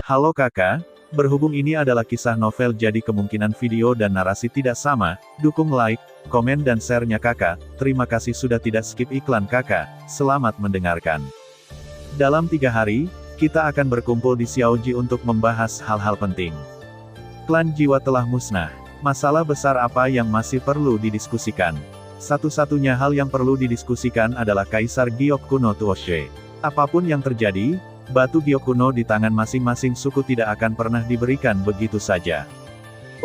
Halo kakak, berhubung ini adalah kisah novel jadi kemungkinan video dan narasi tidak sama, dukung like, komen dan share-nya kakak, terima kasih sudah tidak skip iklan kakak, selamat mendengarkan. Dalam 3 hari, kita akan berkumpul di Xiaoji untuk membahas hal-hal penting. Klan jiwa telah musnah. Masalah besar apa yang masih perlu didiskusikan? Satu-satunya hal yang perlu didiskusikan adalah Kaisar Giok kuno Tuoshe. Apapun yang terjadi, batu giok kuno di tangan masing-masing suku tidak akan pernah diberikan begitu saja.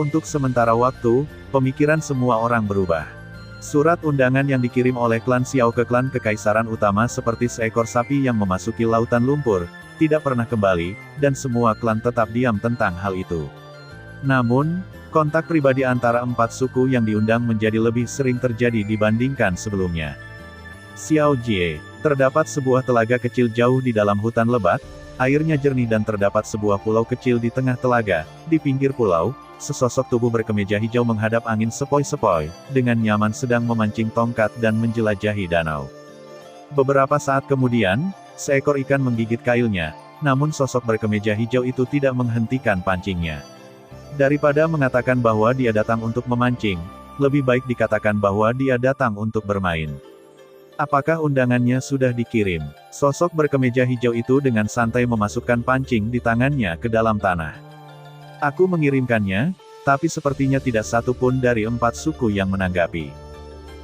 Untuk sementara waktu, pemikiran semua orang berubah. Surat undangan yang dikirim oleh klan Xiao ke klan kekaisaran utama seperti seekor sapi yang memasuki lautan lumpur, tidak pernah kembali, dan semua klan tetap diam tentang hal itu. Namun, kontak pribadi antara 4 suku yang diundang menjadi lebih sering terjadi dibandingkan sebelumnya. Xiao Jie, terdapat sebuah telaga kecil jauh di dalam hutan lebat, airnya jernih dan terdapat sebuah pulau kecil di tengah telaga. Di pinggir pulau, sesosok tubuh berkemeja hijau menghadap angin sepoi-sepoi, dengan nyaman sedang memancing tongkat dan menjelajahi danau. Beberapa saat kemudian, seekor ikan menggigit kailnya, namun sosok berkemeja hijau itu tidak menghentikan pancingnya. Daripada mengatakan bahwa dia datang untuk memancing, lebih baik dikatakan bahwa dia datang untuk bermain. Apakah undangannya sudah dikirim? Sosok berkemeja hijau itu dengan santai memasukkan pancing di tangannya ke dalam tanah. Aku mengirimkannya, tapi sepertinya tidak satu pun dari 4 suku yang menanggapi.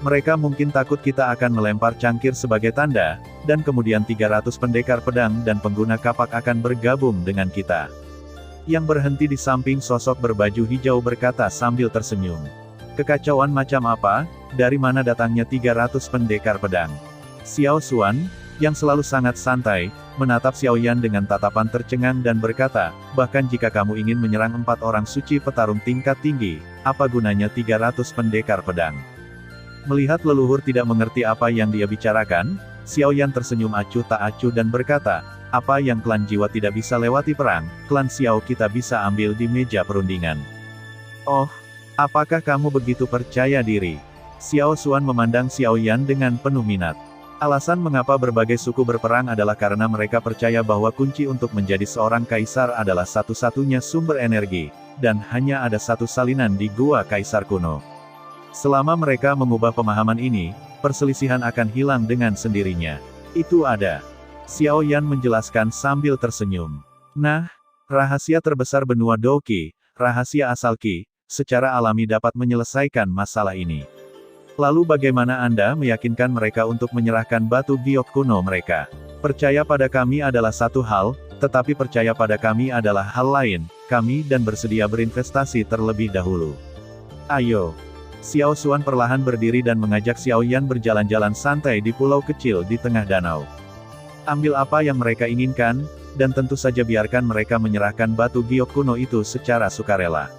Mereka mungkin takut kita akan melempar cangkir sebagai tanda, dan kemudian 300 pendekar pedang dan pengguna kapak akan bergabung dengan kita. Yang berhenti di samping sosok berbaju hijau berkata sambil tersenyum. Kekacauan macam apa? Dari mana datangnya 300 pendekar pedang? Xiao Xuan, yang selalu sangat santai, menatap Xiao Yan dengan tatapan tercengang dan berkata, bahkan jika kamu ingin menyerang 4 orang suci petarung tingkat tinggi, apa gunanya 300 pendekar pedang? Melihat leluhur tidak mengerti apa yang dia bicarakan, Xiao Yan tersenyum acuh tak acuh dan berkata, apa yang klan jiwa tidak bisa lewati perang, klan Xiao kita bisa ambil di meja perundingan. Oh, apakah kamu begitu percaya diri? Xiao Xuan memandang Xiao Yan dengan penuh minat. Alasan mengapa berbagai suku berperang adalah karena mereka percaya bahwa kunci untuk menjadi seorang kaisar adalah satu-satunya sumber energi, dan hanya ada satu salinan di gua kaisar kuno. Selama mereka mengubah pemahaman ini, perselisihan akan hilang dengan sendirinya. Itu ada. Xiao Yan menjelaskan sambil tersenyum. Nah, rahasia terbesar benua Douqi, rahasia asal Qi, secara alami dapat menyelesaikan masalah ini. Lalu bagaimana Anda meyakinkan mereka untuk menyerahkan batu giok kuno mereka? Percaya pada kami adalah satu hal, tetapi percaya pada kami adalah hal lain, kami dan bersedia berinvestasi terlebih dahulu. Ayo. Xiao Xuan perlahan berdiri dan mengajak Xiao Yan berjalan-jalan santai di pulau kecil di tengah danau. Ambil apa yang mereka inginkan, dan tentu saja biarkan mereka menyerahkan batu giok kuno itu secara sukarela.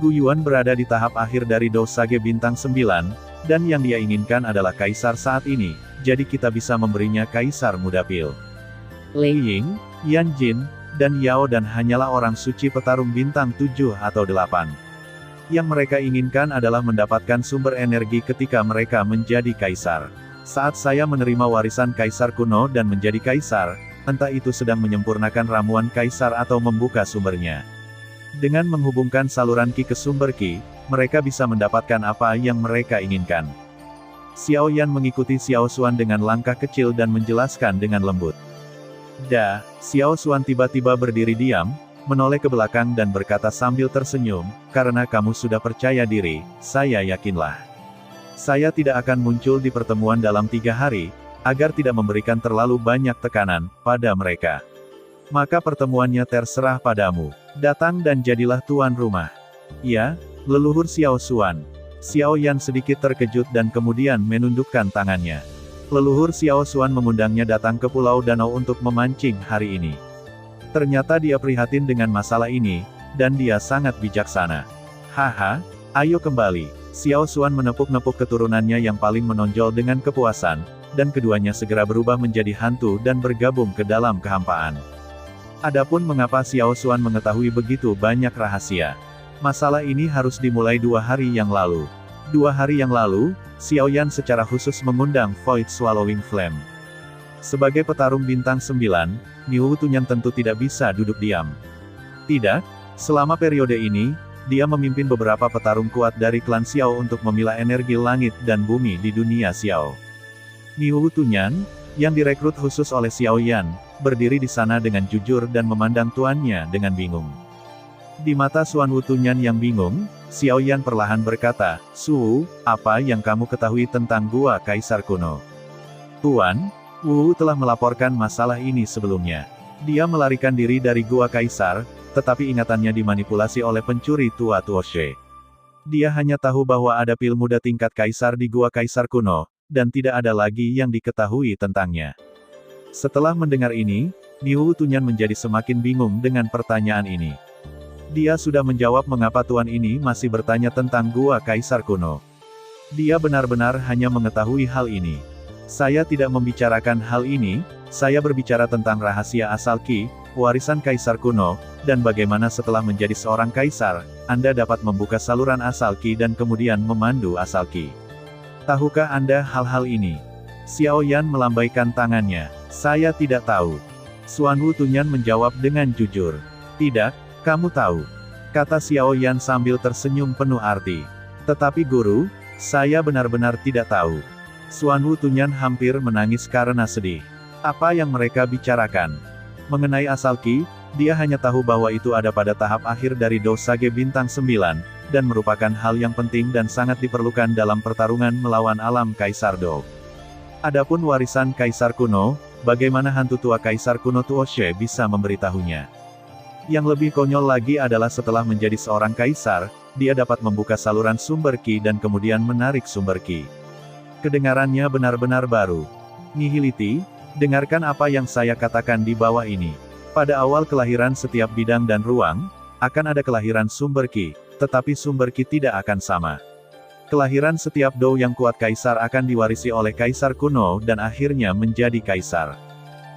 Gu Yuan berada di tahap akhir dari Dosage Bintang 9, dan yang dia inginkan adalah kaisar saat ini, jadi kita bisa memberinya kaisar mudapil. Lei Ying, Yan Jin, dan Yao dan hanyalah orang suci petarung bintang 7 atau 8. Yang mereka inginkan adalah mendapatkan sumber energi ketika mereka menjadi kaisar. Saat saya menerima warisan kaisar kuno dan menjadi kaisar, entah itu sedang menyempurnakan ramuan kaisar atau membuka sumbernya. Dengan menghubungkan saluran Qi ke sumber Qi, mereka bisa mendapatkan apa yang mereka inginkan. Xiao Yan mengikuti Xiao Xuan dengan langkah kecil dan menjelaskan dengan lembut. Xiao Xuan tiba-tiba berdiri diam, menoleh ke belakang dan berkata sambil tersenyum, karena kamu sudah percaya diri, saya yakinlah. Saya tidak akan muncul di pertemuan dalam 3 hari, agar tidak memberikan terlalu banyak tekanan pada mereka. Maka pertemuannya terserah padamu. Datang dan jadilah tuan rumah. Ya, leluhur Xiao Xuan. Xiao Yan sedikit terkejut dan kemudian menundukkan tangannya. Leluhur Xiao Xuan mengundangnya datang ke Pulau Danau untuk memancing hari ini. Ternyata dia prihatin dengan masalah ini, dan dia sangat bijaksana. Haha, ayo kembali. Xiao Xuan menepuk-nepuk keturunannya yang paling menonjol dengan kepuasan, dan keduanya segera berubah menjadi hantu dan bergabung ke dalam kehampaan. Adapun mengapa Xiao Xuan mengetahui begitu banyak rahasia. Masalah ini harus dimulai 2 hari yang lalu. 2 hari yang lalu, Xiao Yan secara khusus mengundang Void Swallowing Flame. Sebagai petarung bintang 9, Niu Tunyan tentu tidak bisa duduk diam. Tidak, selama periode ini, dia memimpin beberapa petarung kuat dari klan Xiao untuk memilah energi langit dan bumi di dunia Xiao. Niu Tunyan, yang direkrut khusus oleh Xiao Yan, berdiri di sana dengan jujur dan memandang tuannya dengan bingung. Di mata Xuan Wu Tunyan yang bingung, Xiao Yan perlahan berkata, "Su, apa yang kamu ketahui tentang Gua Kaisar Kuno?" "Tuan, Wu telah melaporkan masalah ini sebelumnya. Dia melarikan diri dari Gua Kaisar, tetapi ingatannya dimanipulasi oleh pencuri tua Tuoshe. Dia hanya tahu bahwa ada pil muda tingkat Kaisar di Gua Kaisar Kuno, dan tidak ada lagi yang diketahui tentangnya." Setelah mendengar ini, Niu Tunyan menjadi semakin bingung dengan pertanyaan ini. Dia sudah menjawab mengapa tuan ini masih bertanya tentang Gua Kaisar Kuno. Dia benar-benar hanya mengetahui hal ini. "Saya tidak membicarakan hal ini, saya berbicara tentang rahasia asal Qi, warisan Kaisar Kuno, dan bagaimana setelah menjadi seorang kaisar, Anda dapat membuka saluran asal Qi dan kemudian memandu asal Qi. Tahukah Anda hal-hal ini?" Xiao Yan melambaikan tangannya. "Saya tidak tahu." Xuan Wu Tunyan menjawab dengan jujur. "Tidak, kamu tahu," kata Xiao Yan sambil tersenyum penuh arti. "Tetapi guru, saya benar-benar tidak tahu." Xuan Wu Tunyan hampir menangis karena sedih. Apa yang mereka bicarakan? Mengenai asal Qi, dia hanya tahu bahwa itu ada pada tahap akhir dari Dosage Bintang 9, dan merupakan hal yang penting dan sangat diperlukan dalam pertarungan melawan alam Kaisar Dou. Adapun warisan Kaisar Kuno, bagaimana hantu tua Kaisar Kuno Tuoshe bisa memberitahunya? Yang lebih konyol lagi adalah setelah menjadi seorang kaisar, dia dapat membuka saluran sumber Qi dan kemudian menarik sumber Qi. Kedengarannya benar-benar baru. "Nihility, dengarkan apa yang saya katakan di bawah ini. Pada awal kelahiran setiap bidang dan ruang, akan ada kelahiran sumber Qi, tetapi sumber Qi tidak akan sama. Kelahiran setiap Dou yang kuat kaisar akan diwarisi oleh Kaisar Kuno dan akhirnya menjadi kaisar.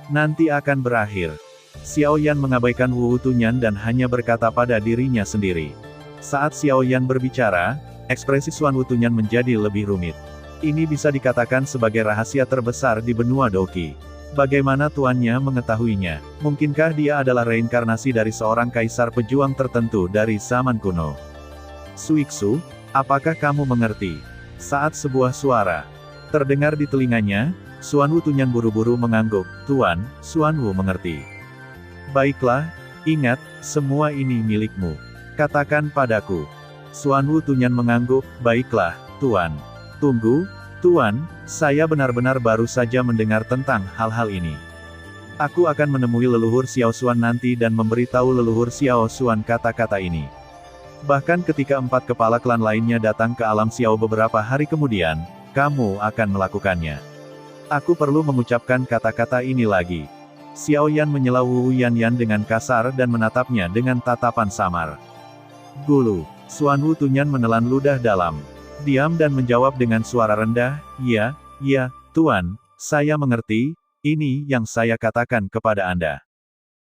Nanti akan berakhir." Xiao Yan mengabaikan Wu Tunyan dan hanya berkata pada dirinya sendiri. Saat Xiao Yan berbicara, ekspresi Xuan Wu Tunyan menjadi lebih rumit. Ini bisa dikatakan sebagai rahasia terbesar di benua Douqi. Bagaimana tuannya mengetahuinya? Mungkinkah dia adalah reinkarnasi dari seorang kaisar pejuang tertentu dari zaman kuno? "Suiksu, apakah kamu mengerti?" Saat sebuah suara terdengar di telinganya, Xuan Wu Tunyan buru-buru mengangguk. "Tuan, Xuan Wu mengerti." "Baiklah, ingat, semua ini milikmu. Katakan padaku." Xuan Wu Tunyan mengangguk. "Baiklah, Tuan." "Tunggu, Tuan, saya benar-benar baru saja mendengar tentang hal-hal ini. Aku akan menemui leluhur Xiao Xuan nanti dan memberitahu leluhur Xiao Xuan kata-kata ini. Bahkan ketika 4 kepala klan lainnya datang ke alam Xiao beberapa hari kemudian, kamu akan melakukannya. Aku perlu mengucapkan kata-kata ini lagi." Xiao Yan menyela Wu Yanyan dengan kasar dan menatapnya dengan tatapan samar. "Gulu." Xuan Wu Tunyan menelan ludah dalam. Diam dan menjawab dengan suara rendah, "Ya, Tuan, saya mengerti, ini yang saya katakan kepada Anda."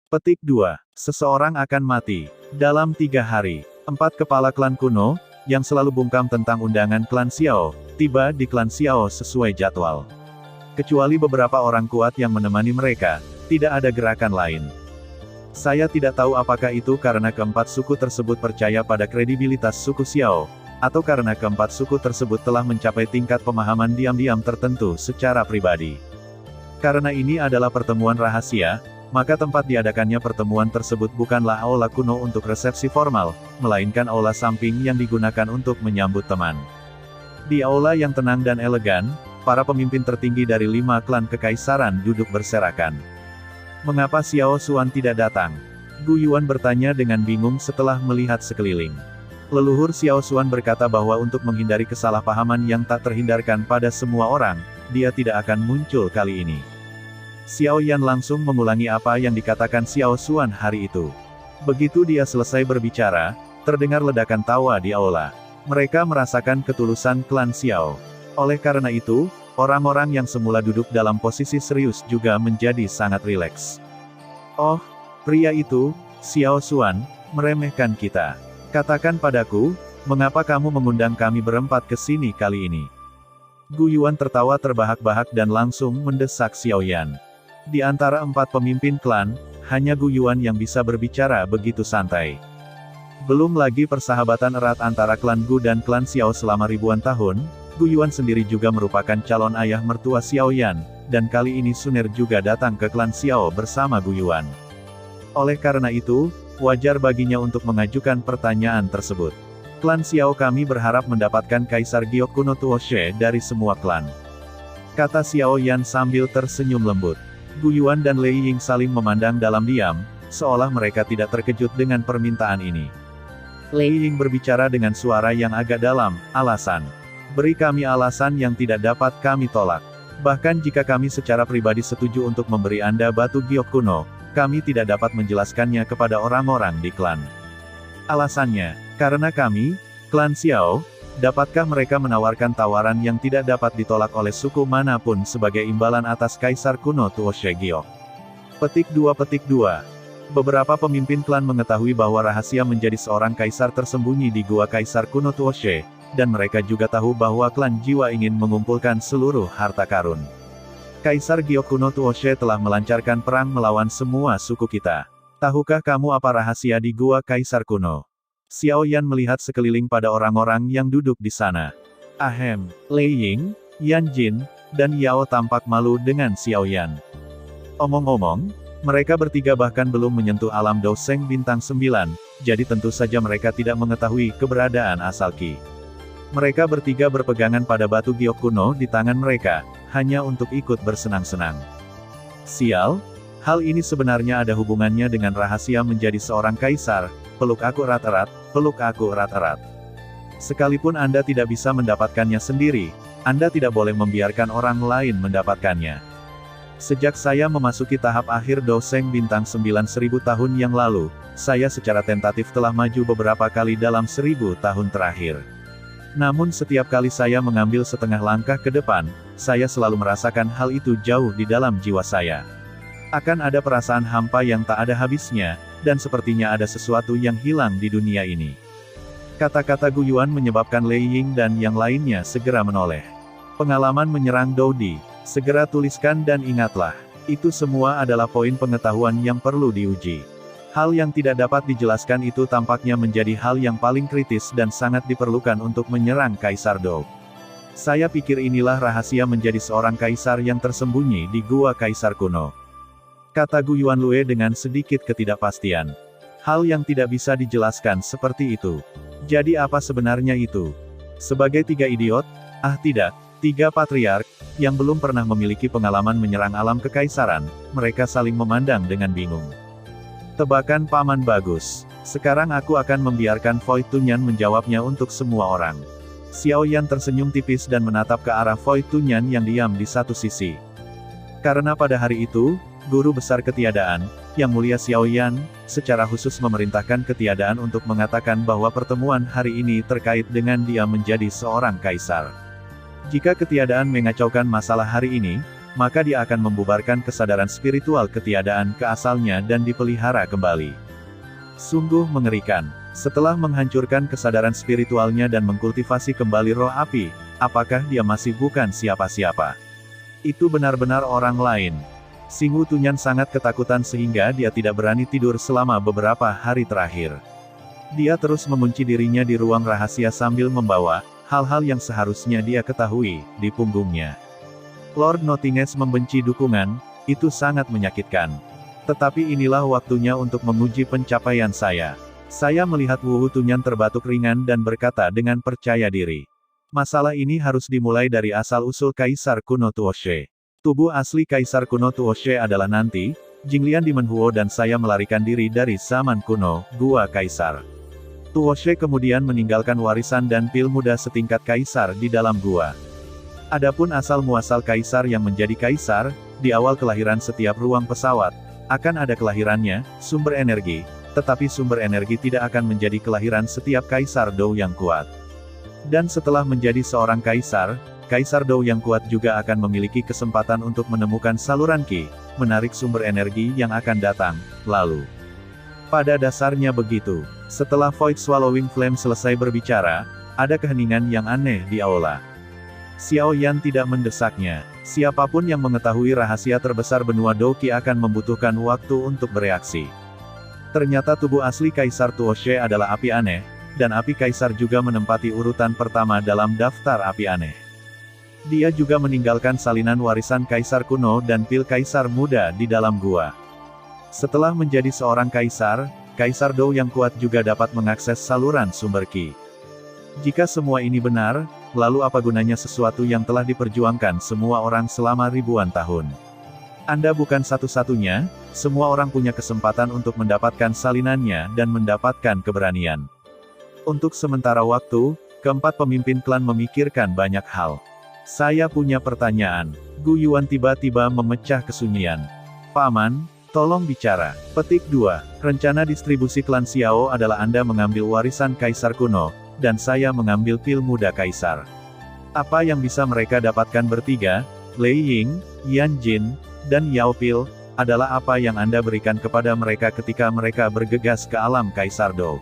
Petik 2. Seseorang akan mati dalam 3 hari. 4 kepala klan kuno, yang selalu bungkam tentang undangan klan Xiao, tiba di klan Xiao sesuai jadwal. Kecuali beberapa orang kuat yang menemani mereka, tidak ada gerakan lain. Saya tidak tahu apakah itu karena keempat suku tersebut percaya pada kredibilitas suku Xiao, atau karena keempat suku tersebut telah mencapai tingkat pemahaman diam-diam tertentu secara pribadi. Karena ini adalah pertemuan rahasia, maka tempat diadakannya pertemuan tersebut bukanlah aula kuno untuk resepsi formal, melainkan aula samping yang digunakan untuk menyambut teman. Di aula yang tenang dan elegan, para pemimpin tertinggi dari 5 klan kekaisaran duduk berserakan. "Mengapa Xiao Xuan tidak datang?" Gu Yuan bertanya dengan bingung setelah melihat sekeliling. Leluhur Xiao Xuan berkata bahwa untuk menghindari kesalahpahaman yang tak terhindarkan pada semua orang, dia tidak akan muncul kali ini. Xiao Yan langsung mengulangi apa yang dikatakan Xiao Xuan hari itu. Begitu dia selesai berbicara, terdengar ledakan tawa di aula. Mereka merasakan ketulusan klan Xiao. Oleh karena itu, orang-orang yang semula duduk dalam posisi serius juga menjadi sangat rileks. "Oh, pria itu, Xiao Xuan, meremehkan kita. Katakan padaku, mengapa kamu mengundang kami berempat ke sini kali ini?" Gu Yuan tertawa terbahak-bahak dan langsung mendesak Xiao Yan. Di antara 4 pemimpin klan, hanya Gu Yuan yang bisa berbicara begitu santai. Belum lagi persahabatan erat antara klan Gu dan klan Xiao selama ribuan tahun, Gu Yuan sendiri juga merupakan calon ayah mertua Xiao Yan, dan kali ini Sun Er juga datang ke klan Xiao bersama Gu Yuan. Oleh karena itu, wajar baginya untuk mengajukan pertanyaan tersebut. Klan Xiao kami berharap mendapatkan Kaisar Giok kuno Tuoshe dari semua klan, kata Xiao Yan sambil tersenyum lembut. Gu Yuan dan Lei Ying saling memandang dalam diam, seolah mereka tidak terkejut dengan permintaan ini. Lei Ying berbicara dengan suara yang agak dalam, alasan. Beri kami alasan yang tidak dapat kami tolak. Bahkan jika kami secara pribadi setuju untuk memberi Anda batu giok kuno, kami tidak dapat menjelaskannya kepada orang-orang di klan. Alasannya, karena kami, klan Xiao, dapatkah mereka menawarkan tawaran yang tidak dapat ditolak oleh suku manapun sebagai imbalan atas Kaisar kuno Tuoshe Giok? Petik 2. Beberapa pemimpin klan mengetahui bahwa rahasia menjadi seorang kaisar tersembunyi di gua Kaisar kuno Tuoshe, dan mereka juga tahu bahwa klan Jiwa ingin mengumpulkan seluruh harta karun. Kaisar Giok kuno Tuoshe telah melancarkan perang melawan semua suku kita. Tahukah kamu apa rahasia di gua Kaisar kuno? Xiao Yan melihat sekeliling pada orang-orang yang duduk di sana. Ahem, Lei Ying, Yan Jin, dan Yao tampak malu dengan Xiao Yan. Omong-omong, mereka bertiga bahkan belum menyentuh alam Doseng bintang 9, jadi tentu saja mereka tidak mengetahui keberadaan asal Ki. Mereka bertiga berpegangan pada batu giok kuno di tangan mereka, hanya untuk ikut bersenang-senang. Sial, hal ini sebenarnya ada hubungannya dengan rahasia menjadi seorang kaisar, peluk aku erat-erat, peluk aku erat-erat. Sekalipun Anda tidak bisa mendapatkannya sendiri, Anda tidak boleh membiarkan orang lain mendapatkannya. Sejak saya memasuki tahap akhir Doseng bintang 9 1000 tahun yang lalu, saya secara tentatif telah maju beberapa kali dalam 1000 tahun terakhir. Namun setiap kali saya mengambil setengah langkah ke depan, saya selalu merasakan hal itu jauh di dalam jiwa saya. Akan ada perasaan hampa yang tak ada habisnya, dan sepertinya ada sesuatu yang hilang di dunia ini. Kata-kata Gu Yuan menyebabkan Lei Ying dan yang lainnya segera menoleh. Pengalaman menyerang Doudi. Segera tuliskan dan ingatlah, itu semua adalah poin pengetahuan yang perlu diuji. Hal yang tidak dapat dijelaskan itu tampaknya menjadi hal yang paling kritis dan sangat diperlukan untuk menyerang Kaisar Dou. Saya pikir inilah rahasia menjadi seorang kaisar yang tersembunyi di gua Kaisar kuno, kata Gu Yuanlue dengan sedikit ketidakpastian. Hal yang tidak bisa dijelaskan seperti itu. Jadi apa sebenarnya itu? Sebagai tiga idiot? Tidak. Tiga patriark, yang belum pernah memiliki pengalaman menyerang alam kekaisaran, mereka saling memandang dengan bingung. Tebakan paman bagus. Sekarang aku akan membiarkan Void Tunyan menjawabnya untuk semua orang. Xiao Yan tersenyum tipis dan menatap ke arah Void Tunyan yang diam di satu sisi. Karena pada hari itu, Guru Besar Ketiadaan, Yang Mulia Xiao Yan, secara khusus memerintahkan Ketiadaan untuk mengatakan bahwa pertemuan hari ini terkait dengan dia menjadi seorang kaisar. Jika Ketiadaan mengacaukan masalah hari ini, maka dia akan membubarkan kesadaran spiritual Ketiadaan ke asalnya dan dipelihara kembali. Sungguh mengerikan. Setelah menghancurkan kesadaran spiritualnya dan mengkultivasi kembali roh api, apakah dia masih bukan siapa-siapa? Itu benar-benar orang lain. Xingwu Tunyan sangat ketakutan sehingga dia tidak berani tidur selama beberapa hari terakhir. Dia terus mengunci dirinya di ruang rahasia sambil membawa hal-hal yang seharusnya dia ketahui di punggungnya. Lord Nottingham membenci dukungan, itu sangat menyakitkan. Tetapi inilah waktunya untuk menguji pencapaian saya. Saya melihat Wu Tunyan terbatuk ringan dan berkata dengan percaya diri. Masalah ini harus dimulai dari asal-usul Kaisar kuno Tuoshe. Tubuh asli Kaisar kuno Tuoshe adalah nanti, Jinglian di Menhuo dan saya melarikan diri dari zaman kuno, Gua Kaisar. Tuoshe kemudian meninggalkan warisan dan pil muda setingkat kaisar di dalam gua. Adapun asal-muasal kaisar yang menjadi kaisar, di awal kelahiran setiap ruang pesawat, akan ada kelahirannya, sumber energi, tetapi sumber energi tidak akan menjadi kelahiran setiap kaisar Dou yang kuat. Dan setelah menjadi seorang kaisar, Kaisar Dou yang kuat juga akan memiliki kesempatan untuk menemukan saluran Qi, menarik sumber energi yang akan datang, lalu. Pada dasarnya begitu. Setelah Void Swallowing Flame selesai berbicara, ada keheningan yang aneh di aula. Xiao Yan tidak mendesaknya. Siapapun yang mengetahui rahasia terbesar benua Douqi akan membutuhkan waktu untuk bereaksi. Ternyata tubuh asli Kaisar Tuoshe adalah api aneh, dan api Kaisar juga menempati urutan pertama dalam daftar api aneh. Dia juga meninggalkan salinan warisan Kaisar kuno dan pil Kaisar muda di dalam gua. Setelah menjadi seorang Kaisar, Kaisar Dou yang kuat juga dapat mengakses saluran sumber Qi. Jika semua ini benar, lalu apa gunanya sesuatu yang telah diperjuangkan semua orang selama ribuan tahun? Anda bukan satu-satunya, semua orang punya kesempatan untuk mendapatkan salinannya dan mendapatkan keberanian. Untuk sementara waktu, keempat pemimpin klan memikirkan banyak hal. Saya punya pertanyaan. Gu Yuan tiba-tiba memecah kesunyian. Paman, tolong bicara. Petik 2. Rencana distribusi klan Xiao adalah Anda mengambil warisan Kaisar kuno, dan saya mengambil pil muda Kaisar. Apa yang bisa mereka dapatkan bertiga, Lei Ying, Yan Jin, dan Yao Pil, adalah apa yang Anda berikan kepada mereka ketika mereka bergegas ke alam Kaisar Dou.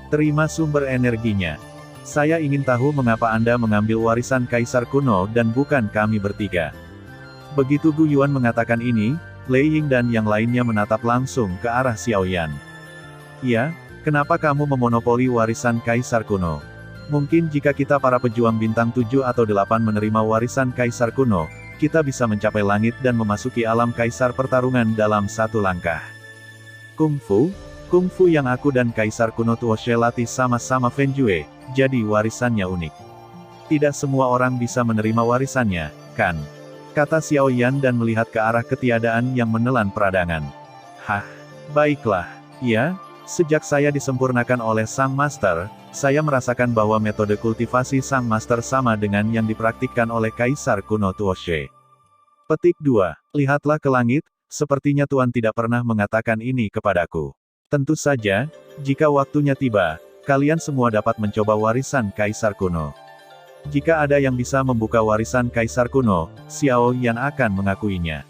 Terima sumber energinya. Saya ingin tahu mengapa Anda mengambil warisan Kaisar kuno dan bukan kami bertiga. Begitu Gu Yuan mengatakan ini, Lei Ying dan yang lainnya menatap langsung ke arah Xiao Yan. Ya, kenapa kamu memonopoli warisan Kaisar kuno? Mungkin jika kita para pejuang bintang 7 atau 8 menerima warisan Kaisar kuno, kita bisa mencapai langit dan memasuki alam Kaisar pertarungan dalam satu langkah. Kungfu yang aku dan Kaisar kuno Tuoshe latih sama-sama Fenjue, jadi warisannya unik. Tidak semua orang bisa menerima warisannya, kan? Kata Xiao Yan dan melihat ke arah ketiadaan yang menelan peradangan. Hah, baiklah, ya. Sejak saya disempurnakan oleh Sang Master, saya merasakan bahwa metode kultivasi Sang Master sama dengan yang dipraktikkan oleh Kaisar kuno Tuoshe. Petik 2. Lihatlah ke langit, sepertinya Tuan tidak pernah mengatakan ini kepadaku. Tentu saja, jika waktunya tiba, kalian semua dapat mencoba warisan Kaisar kuno. Jika ada yang bisa membuka warisan Kaisar kuno, Xiao Yan akan mengakuinya.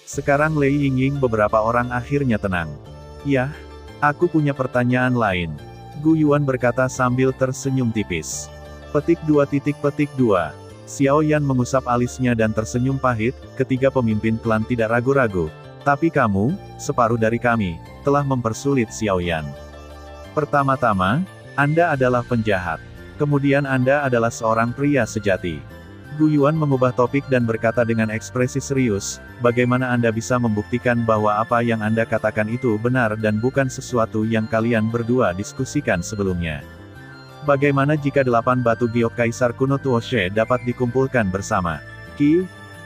Sekarang Lei Ying beberapa orang akhirnya tenang. Yah, aku punya pertanyaan lain. Gu Yuan berkata sambil tersenyum tipis. Petik 2. Xiao Yan mengusap alisnya dan tersenyum pahit, ketiga pemimpin klan tidak ragu-ragu. Tapi kamu, separuh dari kami, telah mempersulit Xiao Yan. Pertama-tama, Anda adalah penjahat. Kemudian Anda adalah seorang pria sejati. Gu Yuan mengubah topik dan berkata dengan ekspresi serius, bagaimana Anda bisa membuktikan bahwa apa yang Anda katakan itu benar dan bukan sesuatu yang kalian berdua diskusikan sebelumnya? Bagaimana jika 8 batu giok Kaisar kuno Tuoshe dapat dikumpulkan bersama?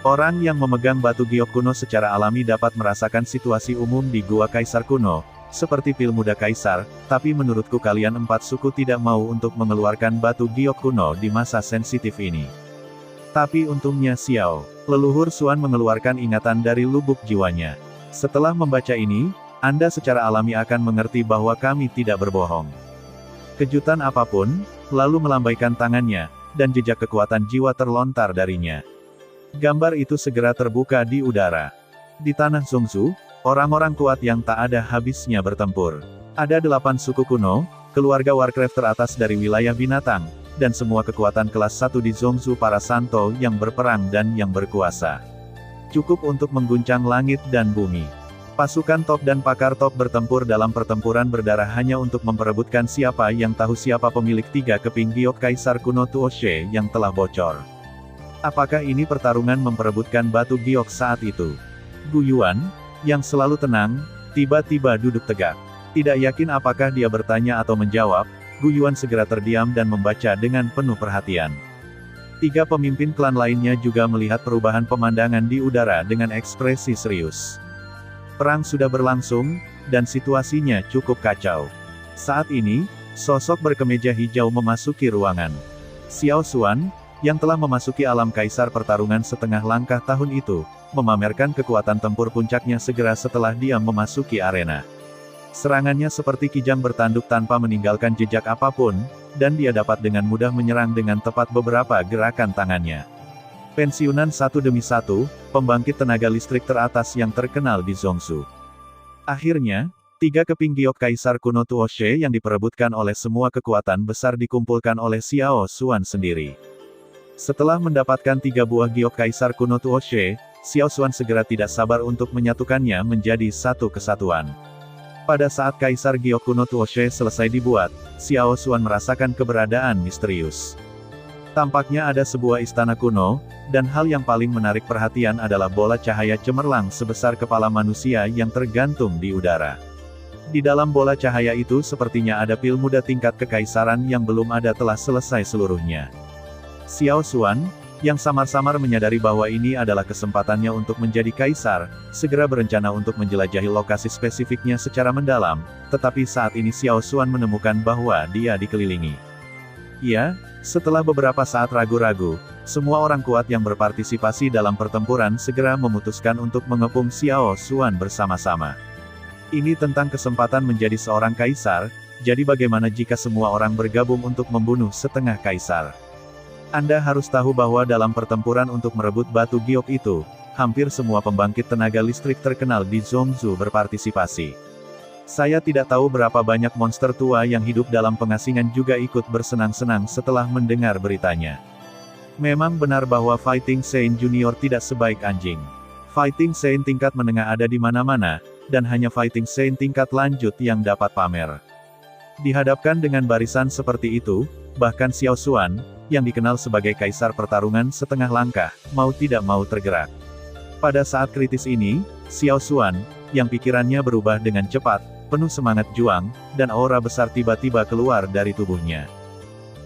Orang yang memegang batu giok kuno secara alami dapat merasakan situasi umum di Gua Kaisar kuno, seperti pil muda Kaisar, tapi menurutku kalian 4 suku tidak mau untuk mengeluarkan batu giok kuno di masa sensitif ini. Tapi untungnya Xiao, leluhur Xuan mengeluarkan ingatan dari lubuk jiwanya. Setelah membaca ini, Anda secara alami akan mengerti bahwa kami tidak berbohong. Kejutan apapun, lalu melambaikan tangannya, dan jejak kekuatan jiwa terlontar darinya. Gambar itu segera terbuka di udara. Di tanah Zhongzhou, orang-orang kuat yang tak ada habisnya bertempur. Ada 8 suku kuno, keluarga Warcraft teratas dari wilayah binatang, dan semua kekuatan kelas 1 di Zhongzhou para santo yang berperang dan yang berkuasa. Cukup untuk mengguncang langit dan bumi. Pasukan top dan pakar top bertempur dalam pertempuran berdarah hanya untuk memperebutkan siapa yang tahu siapa pemilik 3 keping giok Kaisar kuno Tuoshe yang telah bocor. Apakah ini pertarungan memperebutkan batu giok saat itu? Gu Yuan, yang selalu tenang, tiba-tiba duduk tegak. Tidak yakin apakah dia bertanya atau menjawab, Gu Yuan segera terdiam dan membaca dengan penuh perhatian. 3 pemimpin klan lainnya juga melihat perubahan pemandangan di udara dengan ekspresi serius. Perang sudah berlangsung, dan situasinya cukup kacau. Saat ini, sosok berkemeja hijau memasuki ruangan. Xiao Xuan, yang telah memasuki alam Kaisar pertarungan setengah langkah tahun itu, memamerkan kekuatan tempur puncaknya segera setelah dia memasuki arena. Serangannya seperti kijang bertanduk tanpa meninggalkan jejak apapun, dan dia dapat dengan mudah menyerang dengan tepat beberapa gerakan tangannya. Pensiunan satu demi satu, pembangkit tenaga listrik teratas yang terkenal di Zhongzhou. Akhirnya, 3 keping giok Kaisar kuno Tuoshe yang diperebutkan oleh semua kekuatan besar dikumpulkan oleh Xiao Xuan sendiri. Setelah mendapatkan 3 buah giok kaisar kuno Tuoshe, Xiao Xuan segera tidak sabar untuk menyatukannya menjadi satu kesatuan. Pada saat kaisar giok kuno Tuoshe selesai dibuat, Xiao Xuan merasakan keberadaan misterius. Tampaknya ada sebuah istana kuno, dan hal yang paling menarik perhatian adalah bola cahaya cemerlang sebesar kepala manusia yang tergantung di udara. Di dalam bola cahaya itu sepertinya ada pil muda tingkat kekaisaran yang belum ada telah selesai seluruhnya. Xiao Xuan, yang samar-samar menyadari bahwa ini adalah kesempatannya untuk menjadi kaisar, segera berencana untuk menjelajahi lokasi spesifiknya secara mendalam, tetapi saat ini Xiao Xuan menemukan bahwa dia dikelilingi. Ya, setelah beberapa saat ragu-ragu, semua orang kuat yang berpartisipasi dalam pertempuran segera memutuskan untuk mengepung Xiao Xuan bersama-sama. Ini tentang kesempatan menjadi seorang kaisar, jadi bagaimana jika semua orang bergabung untuk membunuh setengah kaisar? Anda harus tahu bahwa dalam pertempuran untuk merebut batu giok itu, hampir semua pembangkit tenaga listrik terkenal di Zhongzhou berpartisipasi. Saya tidak tahu berapa banyak monster tua yang hidup dalam pengasingan juga ikut bersenang-senang setelah mendengar beritanya. Memang benar bahwa Fighting Saint Junior tidak sebaik anjing. Fighting Saint tingkat menengah ada di mana-mana, dan hanya Fighting Saint tingkat lanjut yang dapat pamer. Dihadapkan dengan barisan seperti itu, bahkan Xiao Xuan, yang dikenal sebagai kaisar pertarungan setengah langkah, mau tidak mau tergerak. Pada saat kritis ini, Xiao Xuan, yang pikirannya berubah dengan cepat, penuh semangat juang, dan aura besar tiba-tiba keluar dari tubuhnya.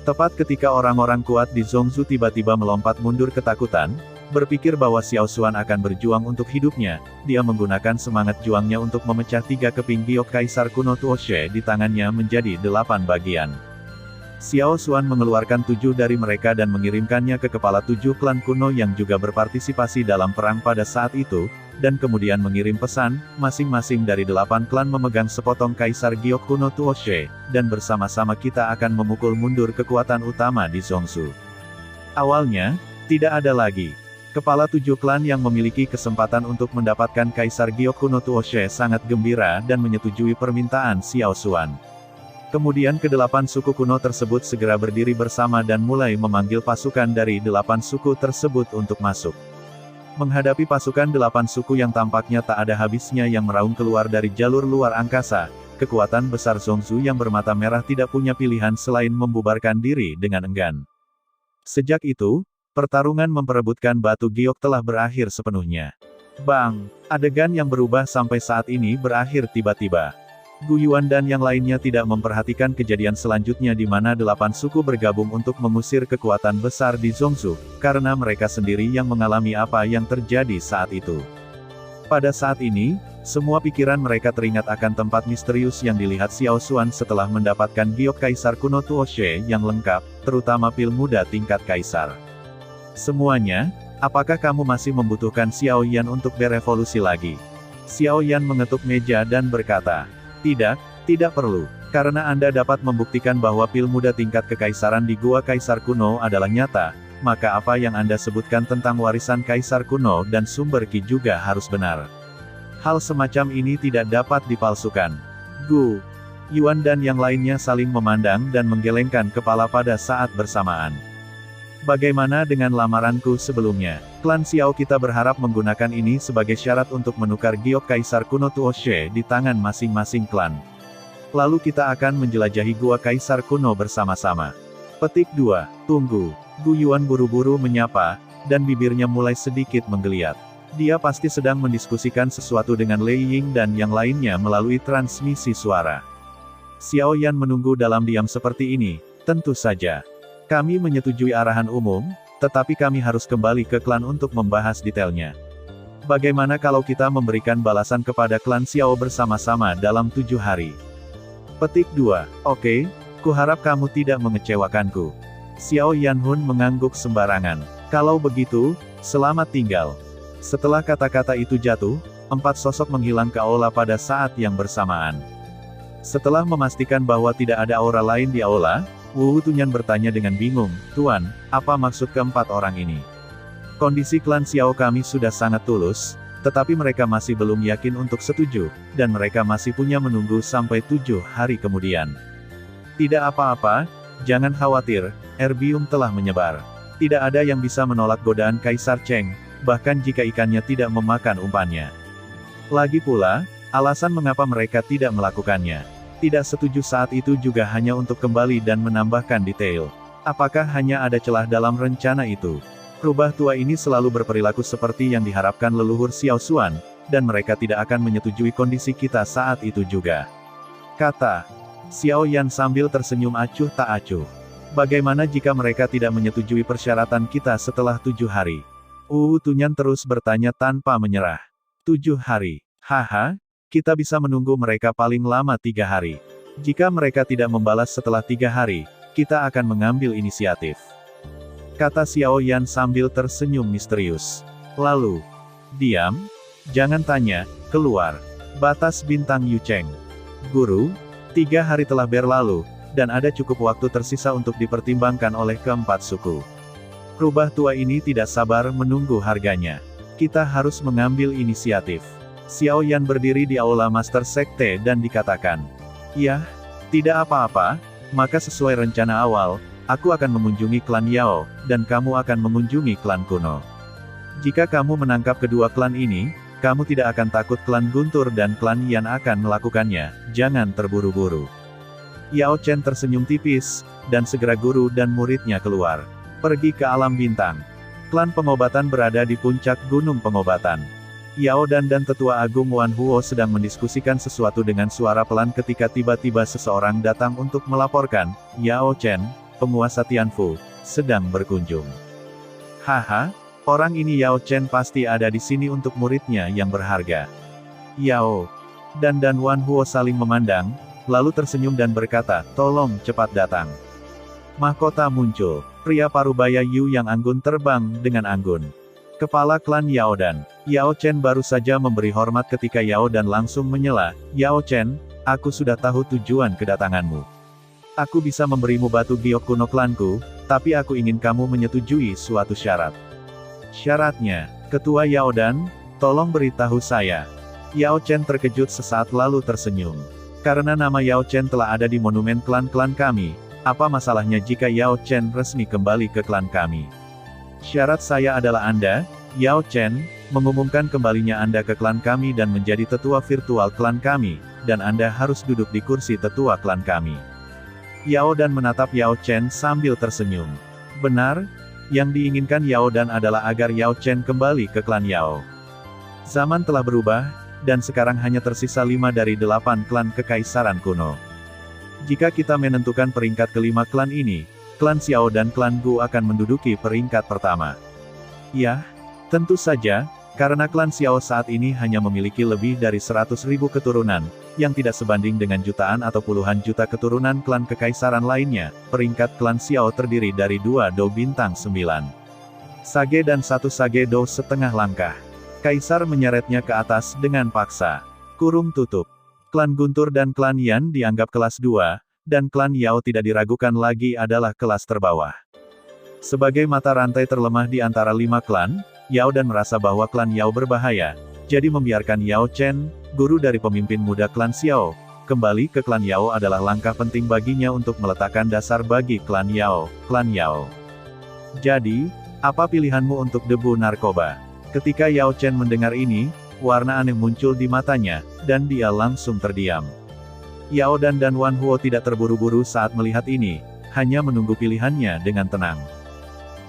Tepat ketika orang-orang kuat di Zhongzhou tiba-tiba melompat mundur ketakutan, berpikir bahwa Xiao Xuan akan berjuang untuk hidupnya, dia menggunakan semangat juangnya untuk memecah 3 keping giok kaisar kuno Tuoshe di tangannya menjadi 8 bagian. Xiao Xuan mengeluarkan 7 dari mereka dan mengirimkannya ke kepala 7 klan kuno yang juga berpartisipasi dalam perang pada saat itu, dan kemudian mengirim pesan, masing-masing dari 8 klan memegang sepotong kaisar giok kuno Tuoshe, dan bersama-sama kita akan memukul mundur kekuatan utama di Zhongzhou. Awalnya, tidak ada lagi. Kepala 7 klan yang memiliki kesempatan untuk mendapatkan kaisar giok kuno Tuoshe sangat gembira dan menyetujui permintaan Xiao Xuan. Kemudian ke-8 suku kuno tersebut segera berdiri bersama dan mulai memanggil pasukan dari 8 suku tersebut untuk masuk. Menghadapi pasukan 8 suku yang tampaknya tak ada habisnya yang meraung keluar dari jalur luar angkasa, kekuatan besar Zhongzhou yang bermata merah tidak punya pilihan selain membubarkan diri dengan enggan. Sejak itu, pertarungan memperebutkan batu giok telah berakhir sepenuhnya. Bang! Adegan yang berubah sampai saat ini berakhir tiba-tiba. Gu Yuan dan yang lainnya tidak memperhatikan kejadian selanjutnya di mana 8 suku bergabung untuk mengusir kekuatan besar di Zhongzhou, karena mereka sendiri yang mengalami apa yang terjadi saat itu. Pada saat ini, semua pikiran mereka teringat akan tempat misterius yang dilihat Xiao Xuan setelah mendapatkan giok kaisar kuno Tuoshe yang lengkap, terutama pil muda tingkat kaisar. Semuanya, apakah kamu masih membutuhkan Xiao Yan untuk berevolusi lagi? Xiao Yan mengetuk meja dan berkata, tidak perlu. Karena Anda dapat membuktikan bahwa pil muda tingkat kekaisaran di Gua Kaisar Kuno adalah nyata, maka apa yang Anda sebutkan tentang warisan Kaisar Kuno dan sumber Qi juga harus benar. Hal semacam ini tidak dapat dipalsukan. Gu Yuan dan yang lainnya saling memandang dan menggelengkan kepala pada saat bersamaan. Bagaimana dengan lamaranku sebelumnya? Klan Xiao kita berharap menggunakan ini sebagai syarat untuk menukar giok kaisar kuno Tuoshe di tangan masing-masing klan. Lalu kita akan menjelajahi gua kaisar kuno bersama-sama. Petik 2. Tunggu. Gu Yuan buru-buru menyapa, dan bibirnya mulai sedikit menggeliat. Dia pasti sedang mendiskusikan sesuatu dengan Lei Ying dan yang lainnya melalui transmisi suara. Xiao Yan menunggu dalam diam seperti ini, tentu saja. Kami menyetujui arahan umum, tetapi kami harus kembali ke klan untuk membahas detailnya. Bagaimana kalau kita memberikan balasan kepada klan Xiao bersama-sama dalam 7 hari? Petik 2. Oke, kuharap kamu tidak mengecewakanku. Xiao Yanhun mengangguk sembarangan. Kalau begitu, selamat tinggal. Setelah kata-kata itu jatuh, 4 sosok menghilang ke aula pada saat yang bersamaan. Setelah memastikan bahwa tidak ada aura lain di aula, Wu Tunyan bertanya dengan bingung, Tuan, apa maksud keempat orang ini? Kondisi klan Xiao kami sudah sangat tulus, tetapi mereka masih belum yakin untuk setuju, dan mereka masih punya menunggu sampai 7 hari kemudian. Tidak apa-apa, jangan khawatir, erbium telah menyebar. Tidak ada yang bisa menolak godaan Kaisar Cheng, bahkan jika ikannya tidak memakan umpannya. Lagi pula, alasan mengapa mereka tidak melakukannya. Tidak setuju saat itu juga hanya untuk kembali dan menambahkan detail. Apakah hanya ada celah dalam rencana itu? Rubah tua ini selalu berperilaku seperti yang diharapkan leluhur Xiao Xuan, dan mereka tidak akan menyetujui kondisi kita saat itu juga. Kata Xiao Yan sambil tersenyum acuh tak acuh. Bagaimana jika mereka tidak menyetujui persyaratan kita setelah 7 hari? Tunyan terus bertanya tanpa menyerah. 7 hari. Haha, kita bisa menunggu mereka paling lama 3 hari. Jika mereka tidak membalas setelah 3 hari, kita akan mengambil inisiatif. Kata Xiao Yan sambil tersenyum misterius. Lalu, diam, jangan tanya, keluar. Batas bintang Yu Cheng. Guru, 3 hari telah berlalu, dan ada cukup waktu tersisa untuk dipertimbangkan oleh keempat suku. Rubah tua ini tidak sabar menunggu harganya. Kita harus mengambil inisiatif. Xiao Yan berdiri di aula Master Sekte dan dikatakan, "Ya, tidak apa-apa, maka sesuai rencana awal, aku akan mengunjungi klan Yao, dan kamu akan mengunjungi klan kuno. Jika kamu menangkap kedua klan ini, kamu tidak akan takut klan Guntur dan klan Yan akan melakukannya, jangan terburu-buru." Yao Chen tersenyum tipis, dan segera guru dan muridnya keluar. Pergi ke alam bintang. Klan pengobatan berada di puncak gunung pengobatan. Yao Dan Tetua Agung Wan Huo sedang mendiskusikan sesuatu dengan suara pelan ketika tiba-tiba seseorang datang untuk melaporkan, Yao Chen, penguasa Tianfu, sedang berkunjung. Haha, orang ini Yao Chen pasti ada di sini untuk muridnya yang berharga. Yao Dan Wan Huo saling memandang, lalu tersenyum dan berkata, tolong cepat datang. Mahkota muncul. Pria parubaya Yu yang anggun terbang dengan anggun. Kepala klan Yao Dan. Yao Chen baru saja memberi hormat ketika Yao Dan langsung menyela, Yao Chen, aku sudah tahu tujuan kedatanganmu. Aku bisa memberimu batu giok kuno klanku, tapi aku ingin kamu menyetujui suatu syarat. Syaratnya, Ketua Yao Dan, tolong beritahu saya. Yao Chen terkejut sesaat lalu tersenyum. Karena nama Yao Chen telah ada di monumen klan-klan kami, apa masalahnya jika Yao Chen resmi kembali ke klan kami? Syarat saya adalah Anda, Yao Chen, mengumumkan kembalinya Anda ke klan kami dan menjadi tetua virtual klan kami, dan Anda harus duduk di kursi tetua klan kami. Yao Dan menatap Yao Chen sambil tersenyum. Benar, yang diinginkan Yao Dan adalah agar Yao Chen kembali ke klan Yao. Zaman telah berubah, dan sekarang hanya tersisa 5 dari 8 klan kekaisaran kuno. Jika kita menentukan peringkat kelima klan ini, klan Xiao dan klan Gu akan menduduki peringkat pertama. Ya, tentu saja, karena klan Xiao saat ini hanya memiliki lebih dari 100.000 keturunan, yang tidak sebanding dengan jutaan atau puluhan juta keturunan klan kekaisaran lainnya, peringkat klan Xiao terdiri dari 2 do bintang 9. Sage dan 1 sage do setengah langkah. Kaisar menyeretnya ke atas dengan paksa. Kurung tutup. Klan Guntur dan klan Yan dianggap kelas 2, dan klan Yao tidak diragukan lagi adalah kelas terbawah. Sebagai mata rantai terlemah di antara 5 klan, Yao Dan merasa bahwa klan Yao berbahaya, jadi membiarkan Yao Chen, guru dari pemimpin muda klan Xiao, kembali ke klan Yao adalah langkah penting baginya untuk meletakkan dasar bagi klan Yao, Jadi, apa pilihanmu untuk debu narkoba? Ketika Yao Chen mendengar ini, warna aneh muncul di matanya, dan dia langsung terdiam. Yao Dan Wan Huo tidak terburu-buru saat melihat ini, hanya menunggu pilihannya dengan tenang.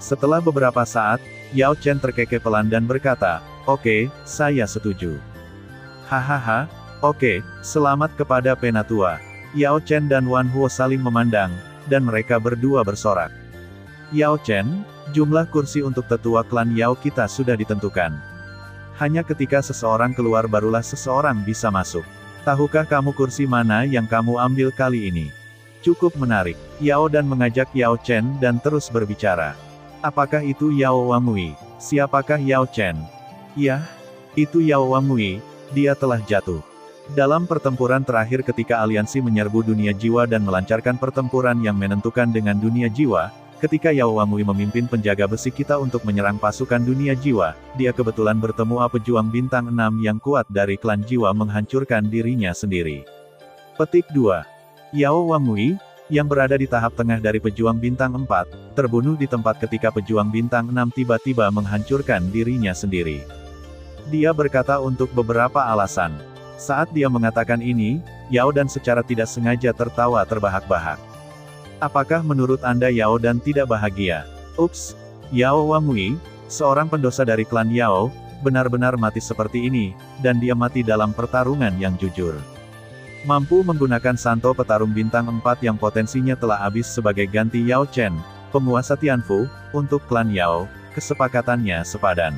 Setelah beberapa saat, Yao Chen terkekeh pelan dan berkata, oke, saya setuju. Hahaha, oke, selamat kepada Penatua. Yao Chen dan Wan Huo saling memandang, dan mereka berdua bersorak. Yao Chen, jumlah kursi untuk tetua klan Yao kita sudah ditentukan. Hanya ketika seseorang keluar barulah seseorang bisa masuk. Tahukah kamu kursi mana yang kamu ambil kali ini? Cukup menarik. Yao Dan mengajak Yao Chen dan terus berbicara. Apakah itu Yao Wangui? Siapakah Yao Chen? Ya, itu Yao Wangui, dia telah jatuh. Dalam pertempuran terakhir ketika aliansi menyerbu dunia jiwa dan melancarkan pertempuran yang menentukan dengan dunia jiwa, ketika Yao Wangui memimpin penjaga besi kita untuk menyerang pasukan dunia jiwa, dia kebetulan bertemu pejuang bintang 6 yang kuat dari klan jiwa menghancurkan dirinya sendiri. Petik 2. Yao Wangui, yang berada di tahap tengah dari pejuang bintang 4, terbunuh di tempat ketika pejuang bintang 6 tiba-tiba menghancurkan dirinya sendiri. Dia berkata untuk beberapa alasan. Saat dia mengatakan ini, Yao Dan secara tidak sengaja tertawa terbahak-bahak. Apakah menurut Anda Yao Dan tidak bahagia? Ups, Yao Wangui, seorang pendosa dari klan Yao, benar-benar mati seperti ini, dan dia mati dalam pertarungan yang jujur. Mampu menggunakan Santo petarung bintang 4 yang potensinya telah habis sebagai ganti Yao Chen, penguasa Tianfu, untuk klan Yao, kesepakatannya sepadan.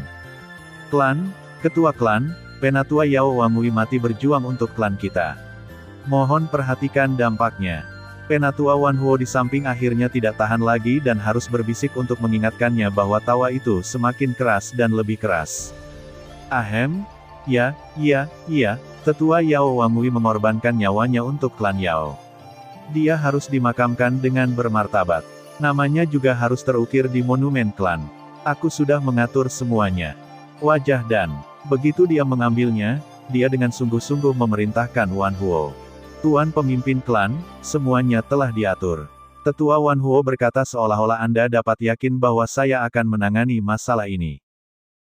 Klan, ketua klan, Penatua Yao Wangui mati berjuang untuk klan kita. Mohon perhatikan dampaknya. Penatua Wan Huo di samping akhirnya tidak tahan lagi dan harus berbisik untuk mengingatkannya bahwa tawa itu semakin keras dan lebih keras. Ahem, iya, Tetua Yao Wangui mengorbankan nyawanya untuk klan Yao. Dia harus dimakamkan dengan bermartabat. Namanya juga harus terukir di monumen klan. Aku sudah mengatur semuanya. Wajah Dan. Begitu dia mengambilnya, dia dengan sungguh-sungguh memerintahkan Wan Huo. Tuan pemimpin klan, semuanya telah diatur. Tetua Wan Huo berkata seolah-olah Anda dapat yakin bahwa saya akan menangani masalah ini.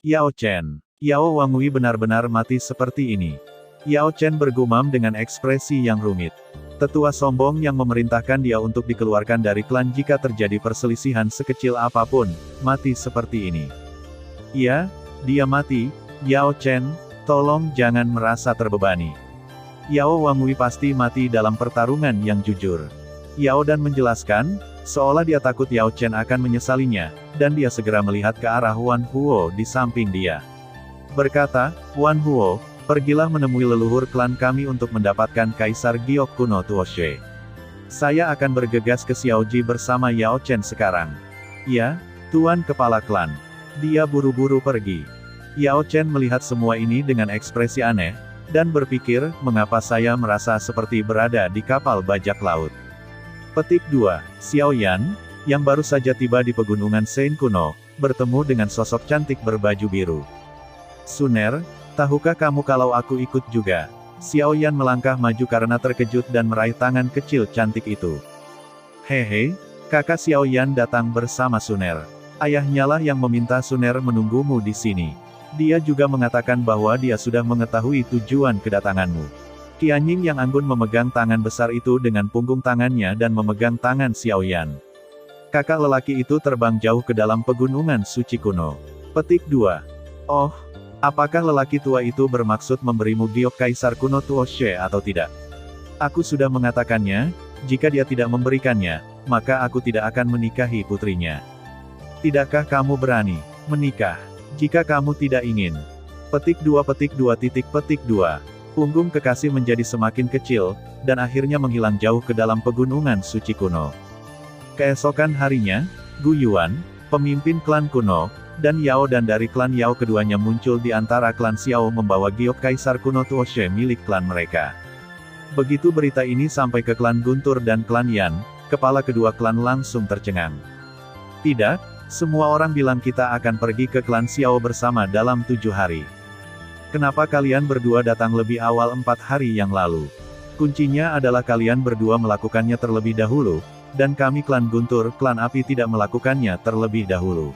Yao Chen. Yao Wangui benar-benar mati seperti ini. Yao Chen bergumam dengan ekspresi yang rumit. Tetua sombong yang memerintahkan dia untuk dikeluarkan dari klan jika terjadi perselisihan sekecil apapun, mati seperti ini. Iya, dia mati, Yao Chen, tolong jangan merasa terbebani. Yao Wangui pasti mati dalam pertarungan yang jujur. Yao Dan menjelaskan, seolah dia takut Yao Chen akan menyesalinya, dan dia segera melihat ke arah Wan Huo di samping dia. Berkata, Wan Huo, pergilah menemui leluhur klan kami untuk mendapatkan Kaisar Giok kuno Tuoshe. Saya akan bergegas ke Xiaoji bersama Yao Chen sekarang. Ya, Tuan Kepala Klan. Dia buru-buru pergi. Yao Chen melihat semua ini dengan ekspresi aneh, dan berpikir, mengapa saya merasa seperti berada di kapal bajak laut. Petik 2. Xiao Yan, yang baru saja tiba di pegunungan Sein kuno, bertemu dengan sosok cantik berbaju biru. Suner, tahukah kamu kalau aku ikut juga? Xiao Yan melangkah maju karena terkejut dan meraih tangan kecil cantik itu. Hehe, kakak Xiao Yan datang bersama Suner. Ayahnya lah yang meminta Suner menunggumu di sini. Dia juga mengatakan bahwa dia sudah mengetahui tujuan kedatanganmu. Qianying yang anggun memegang tangan besar itu dengan punggung tangannya dan memegang tangan Xiao Yan. Kakak lelaki itu terbang jauh ke dalam pegunungan suci kuno. Petik 2. Oh, apakah lelaki tua itu bermaksud memberimu giok kaisar kuno Tuoshe atau tidak? Aku sudah mengatakannya, jika dia tidak memberikannya, maka aku tidak akan menikahi putrinya. Tidakkah kamu berani menikah? Jika kamu tidak ingin. Petik 2. Punggung kekasih menjadi semakin kecil, dan akhirnya menghilang jauh ke dalam pegunungan suci kuno. Keesokan harinya, Gu Yuan, pemimpin klan kuno, dan Yao Dan dari klan Yao keduanya muncul di antara klan Xiao membawa giok kaisar kuno Tuoshe milik klan mereka. Begitu berita ini sampai ke klan Guntur dan klan Yan, kepala kedua klan langsung tercengang. Tidak, semua orang bilang kita akan pergi ke klan Xiao bersama dalam 7 hari. Kenapa kalian berdua datang lebih awal 4 hari yang lalu? Kuncinya adalah kalian berdua melakukannya terlebih dahulu, dan kami klan Guntur, klan api tidak melakukannya terlebih dahulu.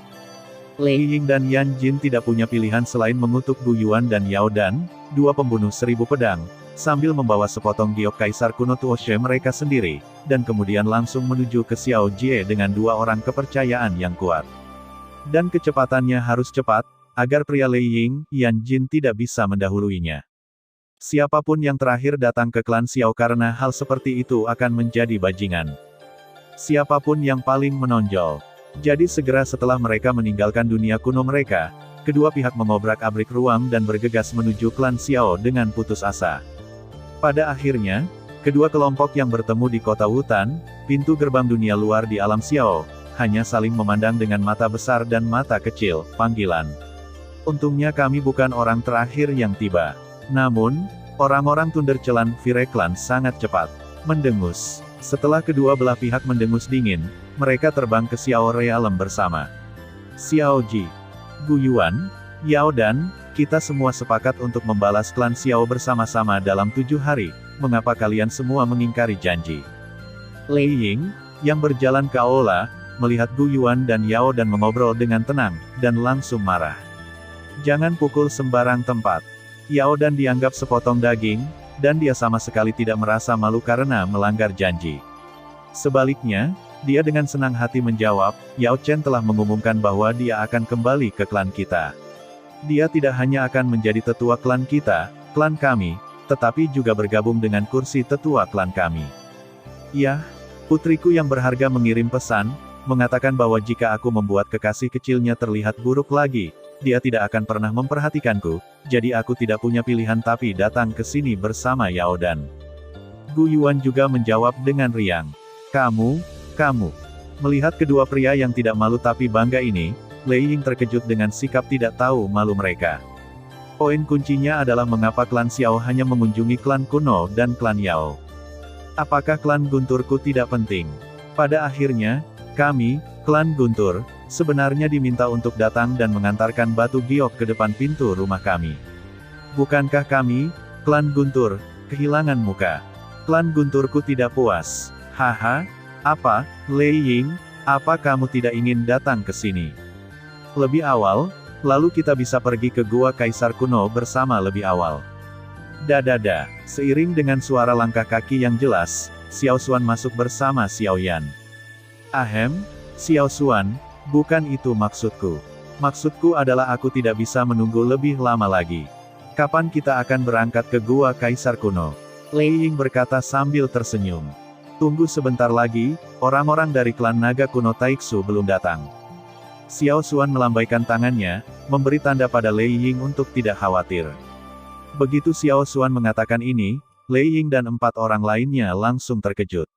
Lei Ying dan Yan Jin tidak punya pilihan selain mengutuk Gu Yuan dan Yao Dan, dua pembunuh 1000 pedang, sambil membawa sepotong giok kaisar kuno Tuoshe mereka sendiri, dan kemudian langsung menuju ke Xiao Jie dengan 2 orang kepercayaan yang kuat. Dan kecepatannya harus cepat, agar pria Lei Ying, Yan Jin tidak bisa mendahuluinya. Siapapun yang terakhir datang ke klan Xiao karena hal seperti itu akan menjadi bajingan. Siapapun yang paling menonjol. Jadi segera setelah mereka meninggalkan dunia kuno mereka, kedua pihak mengobrak-abrik ruang dan bergegas menuju klan Xiao dengan putus asa. Pada akhirnya, kedua kelompok yang bertemu di kota Wutan, pintu gerbang dunia luar di alam Xiao, hanya saling memandang dengan mata besar dan mata kecil, panggilan. Untungnya kami bukan orang terakhir yang tiba. Namun, orang-orang Thundercelan Fire Clan sangat cepat mendengus. Setelah kedua belah pihak mendengus dingin, mereka terbang ke Xiao Realm bersama. Xiao Ji, Gu Yuan, Yao Dan, kita semua sepakat untuk membalas klan Xiao bersama-sama dalam 7 hari, mengapa kalian semua mengingkari janji? Lei Ying, yang berjalan ke aula, melihat Gu Yuan dan Yao dan mengobrol dengan tenang, dan langsung marah. Jangan pukul sembarang tempat. Yao dan dianggap sepotong daging, dan dia sama sekali tidak merasa malu karena melanggar janji. Sebaliknya, dia dengan senang hati menjawab, Yao Chen telah mengumumkan bahwa dia akan kembali ke klan kita. Dia tidak hanya akan menjadi tetua klan kita, klan kami, tetapi juga bergabung dengan kursi tetua klan kami. Ya, putriku yang berharga mengirim pesan, mengatakan bahwa jika aku membuat kekasih kecilnya terlihat buruk lagi, dia tidak akan pernah memperhatikanku, jadi aku tidak punya pilihan tapi datang ke sini bersama Yao Dan. Gu Yuan juga menjawab dengan riang. Kamu. Melihat kedua pria yang tidak malu tapi bangga ini, Lei Ying terkejut dengan sikap tidak tahu malu mereka. Poin kuncinya adalah mengapa klan Xiao hanya mengunjungi klan kuno dan klan Yao. Apakah klan Gunturku tidak penting? Pada akhirnya, kami, klan Guntur, sebenarnya diminta untuk datang dan mengantarkan batu giok ke depan pintu rumah kami. Bukankah kami, klan Guntur, kehilangan muka? Klan Gunturku tidak puas. Haha, apa, Lei Ying, apa kamu tidak ingin datang ke sini? Lebih awal, lalu kita bisa pergi ke Gua Kaisar Kuno bersama lebih awal. Dadada, seiring dengan suara langkah kaki yang jelas, Xiao Xuan masuk bersama Xiao Yan. Ahem, Xiao Xuan, bukan itu maksudku. Maksudku adalah aku tidak bisa menunggu lebih lama lagi. Kapan kita akan berangkat ke Gua Kaisar Kuno? Lei Ying berkata sambil tersenyum. Tunggu sebentar lagi, orang-orang dari klan naga kuno Taiksu belum datang. Xiao Xuan melambaikan tangannya, memberi tanda pada Lei Ying untuk tidak khawatir. Begitu Xiao Xuan mengatakan ini, Lei Ying dan 4 orang lainnya langsung terkejut.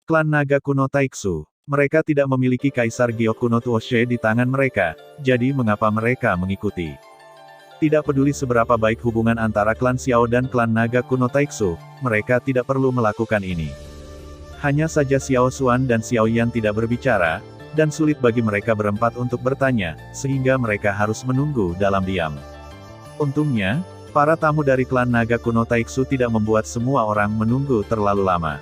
Klan naga kuno Taiksu. Mereka tidak memiliki Kaisar Giok kuno Tuoshe di tangan mereka, jadi mengapa mereka mengikuti? Tidak peduli seberapa baik hubungan antara klan Xiao dan klan naga kuno Taiksu, mereka tidak perlu melakukan ini. Hanya saja Xiao Xuan dan Xiao Yan tidak berbicara, dan sulit bagi mereka berempat untuk bertanya, sehingga mereka harus menunggu dalam diam. Untungnya, para tamu dari klan naga kuno Taiksu tidak membuat semua orang menunggu terlalu lama.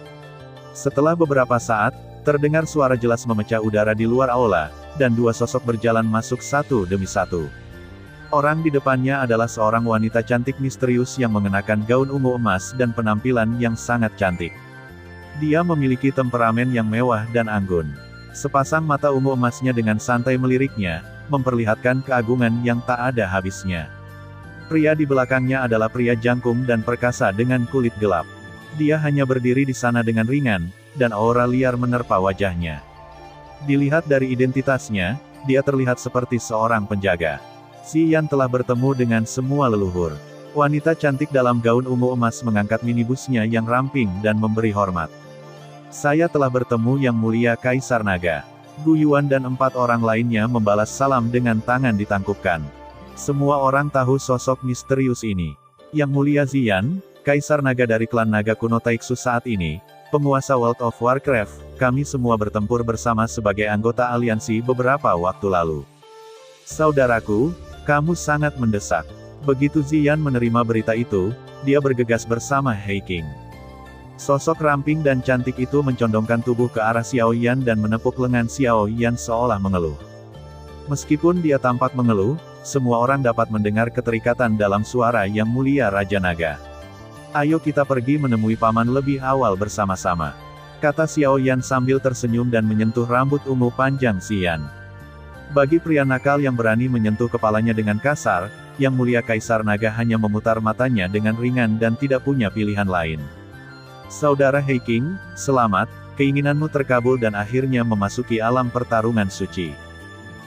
Setelah beberapa saat, terdengar suara jelas memecah udara di luar aula, dan 2 sosok berjalan masuk satu demi satu. Orang di depannya adalah seorang wanita cantik misterius yang mengenakan gaun ungu emas dan penampilan yang sangat cantik. Dia memiliki temperamen yang mewah dan anggun. Sepasang mata ungu emasnya dengan santai meliriknya, memperlihatkan keagungan yang tak ada habisnya. Pria di belakangnya adalah pria jangkung dan perkasa dengan kulit gelap. Dia hanya berdiri di sana dengan ringan, dan aura liar menerpa wajahnya. Dilihat dari identitasnya, dia terlihat seperti seorang penjaga. Si Yan telah bertemu dengan semua leluhur. Wanita cantik dalam gaun ungu emas mengangkat minibusnya yang ramping dan memberi hormat. Saya telah bertemu Yang Mulia Kaisar Naga. Gu Yuan dan 4 orang lainnya membalas salam dengan tangan ditangkupkan. Semua orang tahu sosok misterius ini. Yang Mulia Ziyan, Kaisar Naga dari klan naga kuno Taiksu saat ini, penguasa World of Warcraft, kami semua bertempur bersama sebagai anggota aliansi beberapa waktu lalu. Saudaraku, kamu sangat mendesak. Begitu Ziyan menerima berita itu, dia bergegas bersama Hei King. Sosok ramping dan cantik itu mencondongkan tubuh ke arah Xiao Yan dan menepuk lengan Xiao Yan seolah mengeluh. Meskipun dia tampak mengeluh, semua orang dapat mendengar keterikatan dalam suara Yang Mulia Raja Naga. Ayo kita pergi menemui paman lebih awal bersama-sama, kata Xiao Yan sambil tersenyum dan menyentuh rambut ungu panjang Xian. Bagi pria nakal yang berani menyentuh kepalanya dengan kasar, Yang Mulia Kaisar Naga hanya memutar matanya dengan ringan dan tidak punya pilihan lain. Saudara Hei King, selamat, keinginanmu terkabul dan akhirnya memasuki alam pertarungan suci.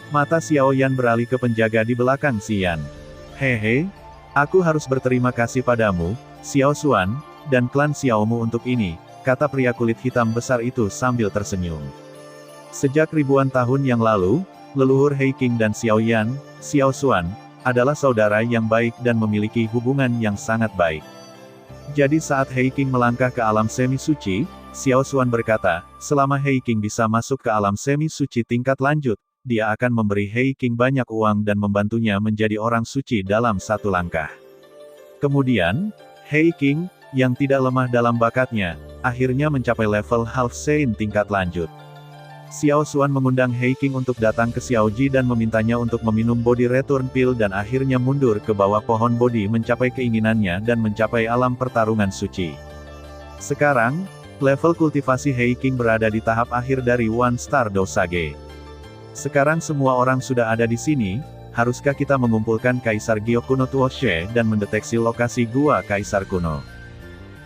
Mata Xiao Yan beralih ke penjaga di belakang Xian. Hehe, aku harus berterima kasih padamu, Xiao Xuan, dan klan Xiaomu untuk ini, kata pria kulit hitam besar itu sambil tersenyum. Sejak ribuan tahun yang lalu, leluhur Hei King dan Xiao Yan, Xiao Xuan, adalah saudara yang baik dan memiliki hubungan yang sangat baik. Jadi saat Hei King melangkah ke alam semi suci, Xiao Xuan berkata, selama Hei King bisa masuk ke alam semi suci tingkat lanjut, dia akan memberi Hei King banyak uang dan membantunya menjadi orang suci dalam 1 langkah. Kemudian, Hei King, yang tidak lemah dalam bakatnya, akhirnya mencapai level Half Saint tingkat lanjut. Xiao Xuan mengundang Heiking untuk datang ke Xiaoji dan memintanya untuk meminum Body Return Pill dan akhirnya mundur ke bawah pohon Body mencapai keinginannya dan mencapai alam pertarungan suci. Sekarang, level kultivasi Heiking berada di tahap akhir dari One Star Dosage. Sekarang semua orang sudah ada di sini. Haruskah kita mengumpulkan Kaisar Giok kuno Tuoshe dan mendeteksi lokasi gua Kaisar kuno?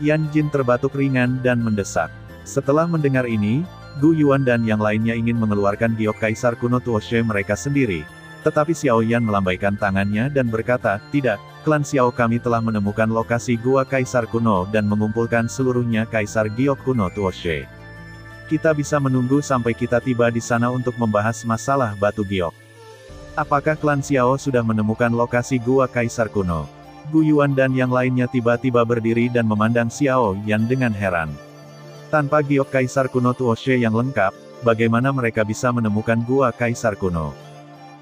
Yan Jin terbatuk ringan dan mendesak. Setelah mendengar ini, Gu Yuan dan yang lainnya ingin mengeluarkan Giok Kaisar kuno Tuoshe mereka sendiri. Tetapi Xiao Yan melambaikan tangannya dan berkata, tidak, klan Xiao kami telah menemukan lokasi gua Kaisar kuno dan mengumpulkan seluruhnya Kaisar Giok kuno Tuoshe. Kita bisa menunggu sampai kita tiba di sana untuk membahas masalah batu giok. Apakah klan Xiao sudah menemukan lokasi gua Kaisar kuno? Gu Yuan dan yang lainnya tiba-tiba berdiri dan memandang Xiao Yan dengan heran. Tanpa giok Kaisar kuno Tuoshe yang lengkap, bagaimana mereka bisa menemukan gua Kaisar kuno?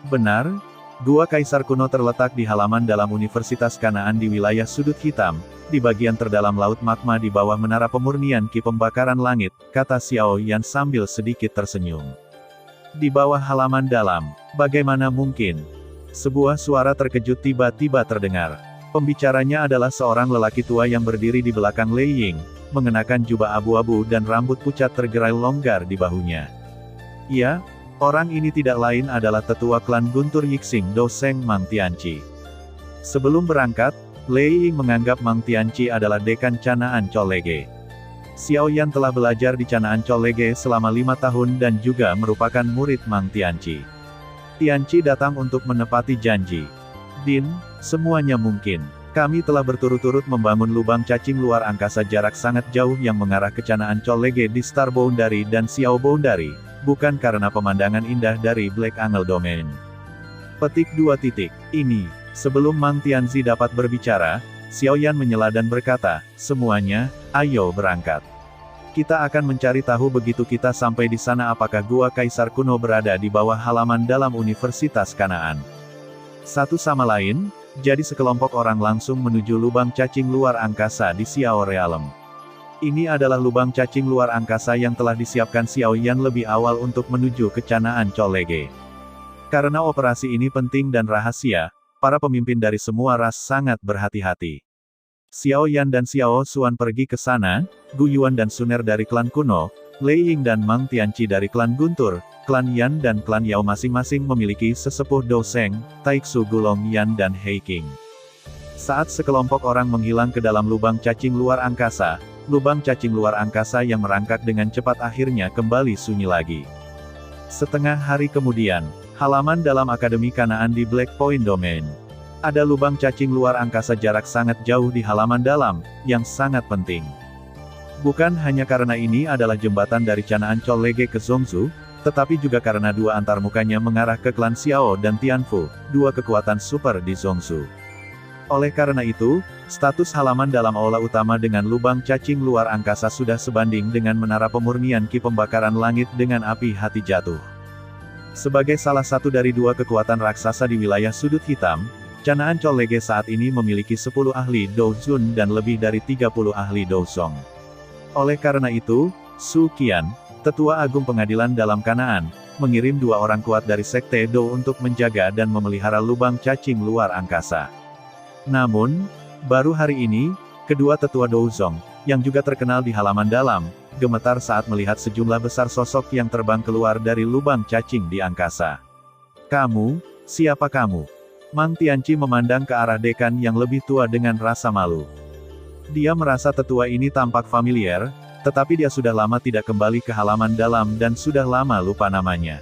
Benar, gua Kaisar kuno terletak di halaman dalam Universitas Kanaan di wilayah Sudut Hitam, di bagian terdalam laut magma di bawah menara pemurnian Ki Pembakaran Langit, kata Xiao Yan sambil sedikit tersenyum. Di bawah halaman dalam, bagaimana mungkin? Sebuah suara terkejut tiba-tiba terdengar. Pembicaranya adalah seorang lelaki tua yang berdiri di belakang Lei Ying, mengenakan jubah abu-abu dan rambut pucat tergerai longgar di bahunya. Ya, orang ini tidak lain adalah tetua klan Guntur Yixing Doseng Mang Tianqi. Sebelum berangkat, Lei Ying menganggap Mang Tianqi adalah dekan Canaan Colege. Xiao Yan telah belajar di Canaan Colege selama 5 tahun dan juga merupakan murid Mang Tianqi. Tianqi datang untuk menepati janji. Din, semuanya mungkin. Kami telah berturut-turut membangun lubang cacing luar angkasa jarak sangat jauh yang mengarah ke Canaan Colege di Star Boundary dan Xiao Boundary, bukan karena pemandangan indah dari Black Angle Domain. Petik 2. Ini, sebelum Mang Tianzi dapat berbicara, Xiao Yan menyela dan berkata, semuanya, ayo berangkat. Kita akan mencari tahu begitu kita sampai di sana apakah gua Kaisar kuno berada di bawah halaman dalam Universitas Kanaan. Satu sama lain, jadi sekelompok orang langsung menuju lubang cacing luar angkasa di Xiao Realm. Ini adalah lubang cacing luar angkasa yang telah disiapkan Xiao Yan lebih awal untuk menuju ke Canaan Colege. Karena operasi ini penting dan rahasia, para pemimpin dari semua ras sangat berhati-hati. Xiao Yan dan Xiao Xuan pergi ke sana, Gu Yuan dan Suner dari klan kuno, Lei Ying dan Mang Tianqi dari klan Guntur, klan Yan dan klan Yao masing-masing memiliki sesepuh Doseng, Taixu Gulong Yan dan Heiking. Saat sekelompok orang menghilang ke dalam lubang cacing luar angkasa, lubang cacing luar angkasa yang merangkak dengan cepat akhirnya kembali sunyi lagi. Setengah hari kemudian, halaman dalam Akademi Kanaan di Black Point Domain. Ada lubang cacing luar angkasa jarak sangat jauh di halaman dalam, yang sangat penting. Bukan hanya karena ini adalah jembatan dari Canaan Colege ke Zhongzhou, tetapi juga karena dua antarmukanya mengarah ke klan Xiao dan Tianfu, dua kekuatan super di Zhongzhou. Oleh karena itu, status halaman dalam aula utama dengan lubang cacing luar angkasa sudah sebanding dengan menara pemurnian Ki Pembakaran Langit dengan api hati jatuh. Sebagai salah satu dari dua kekuatan raksasa di wilayah Sudut Hitam, Canaan Colege saat ini memiliki 10 ahli Doujun dan lebih dari 30 ahli Douzong. Oleh karena itu, Su Qian, Tetua Agung Pengadilan dalam Kanaan, mengirim 2 orang kuat dari Sekte Dou untuk menjaga dan memelihara lubang cacing luar angkasa. Namun, baru hari ini, kedua tetua Douzong, yang juga terkenal di halaman dalam, gemetar saat melihat sejumlah besar sosok yang terbang keluar dari lubang cacing di angkasa. Kamu, siapa kamu? Mang Tianqi memandang ke arah dekan yang lebih tua dengan rasa malu. Dia merasa tetua ini tampak familiar, tetapi dia sudah lama tidak kembali ke halaman dalam dan sudah lama lupa namanya.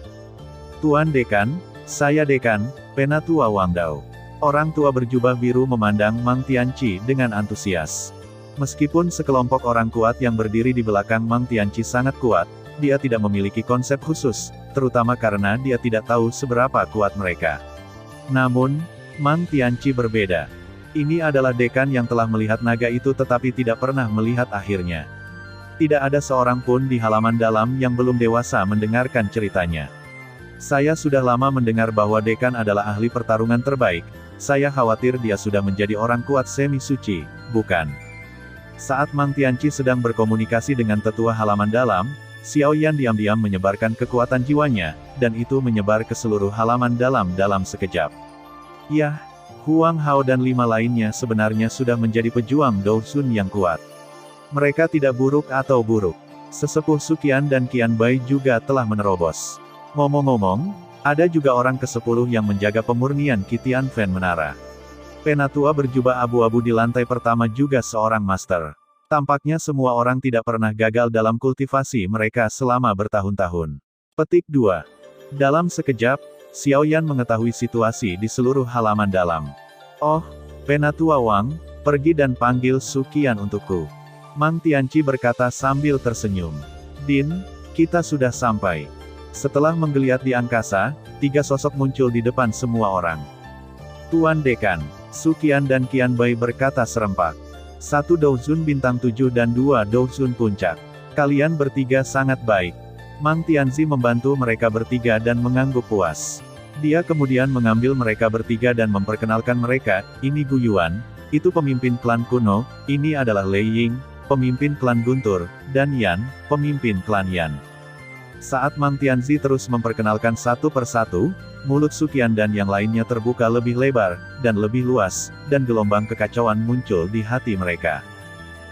Tuan Dekan, saya Dekan, Penatua Wang Dao. Orang tua berjubah biru memandang Mang Tianqi dengan antusias. Meskipun sekelompok orang kuat yang berdiri di belakang Mang Tianqi sangat kuat, dia tidak memiliki konsep khusus, terutama karena dia tidak tahu seberapa kuat mereka. Namun, Mang Tianqi berbeda. Ini adalah dekan yang telah melihat naga itu tetapi tidak pernah melihat akhirnya. Tidak ada seorang pun di halaman dalam yang belum dewasa mendengarkan ceritanya. Saya sudah lama mendengar bahwa dekan adalah ahli pertarungan terbaik. Saya khawatir dia sudah menjadi orang kuat semi suci, bukan? Saat Mang Tianqi sedang berkomunikasi dengan tetua halaman dalam, Xiao Yan diam-diam menyebarkan kekuatan jiwanya, dan itu menyebar ke seluruh halaman dalam dalam sekejap. Yah, Huang Hao dan 5 lainnya sebenarnya sudah menjadi pejuang Dousun yang kuat. Mereka tidak buruk atau buruk. Sesepuh Suqian dan Qian Bai juga telah menerobos. Ngomong-ngomong, ada juga orang ke-10 yang menjaga pemurnian Qi Tianfen Menara. Penatua berjubah abu-abu di lantai pertama juga seorang master. Tampaknya semua orang tidak pernah gagal dalam kultivasi mereka selama bertahun-tahun. Petik 2. Dalam sekejap, Xiao Yan mengetahui situasi di seluruh halaman dalam. Oh, Penatua Wang, pergi dan panggil Suqian untukku. Mang Tianqi berkata sambil tersenyum. Din, kita sudah sampai. Setelah menggeliat di angkasa, 3 sosok muncul di depan semua orang. Tuan Dekan, Suqian dan Qian Bai berkata serempak. 1 Dousun bintang 7 dan 2 Dousun puncak. Kalian bertiga sangat baik. Mang Tianzi membantu mereka bertiga dan mengangguk puas. Dia kemudian mengambil mereka bertiga dan memperkenalkan mereka, ini Gu Yuan, itu pemimpin klan kuno, ini adalah Lei Ying, pemimpin klan Guntur, dan Yan, pemimpin klan Yan. Saat Mang Tianzi terus memperkenalkan satu persatu, mulut Suqian dan yang lainnya terbuka lebih lebar, dan lebih luas, dan gelombang kekacauan muncul di hati mereka.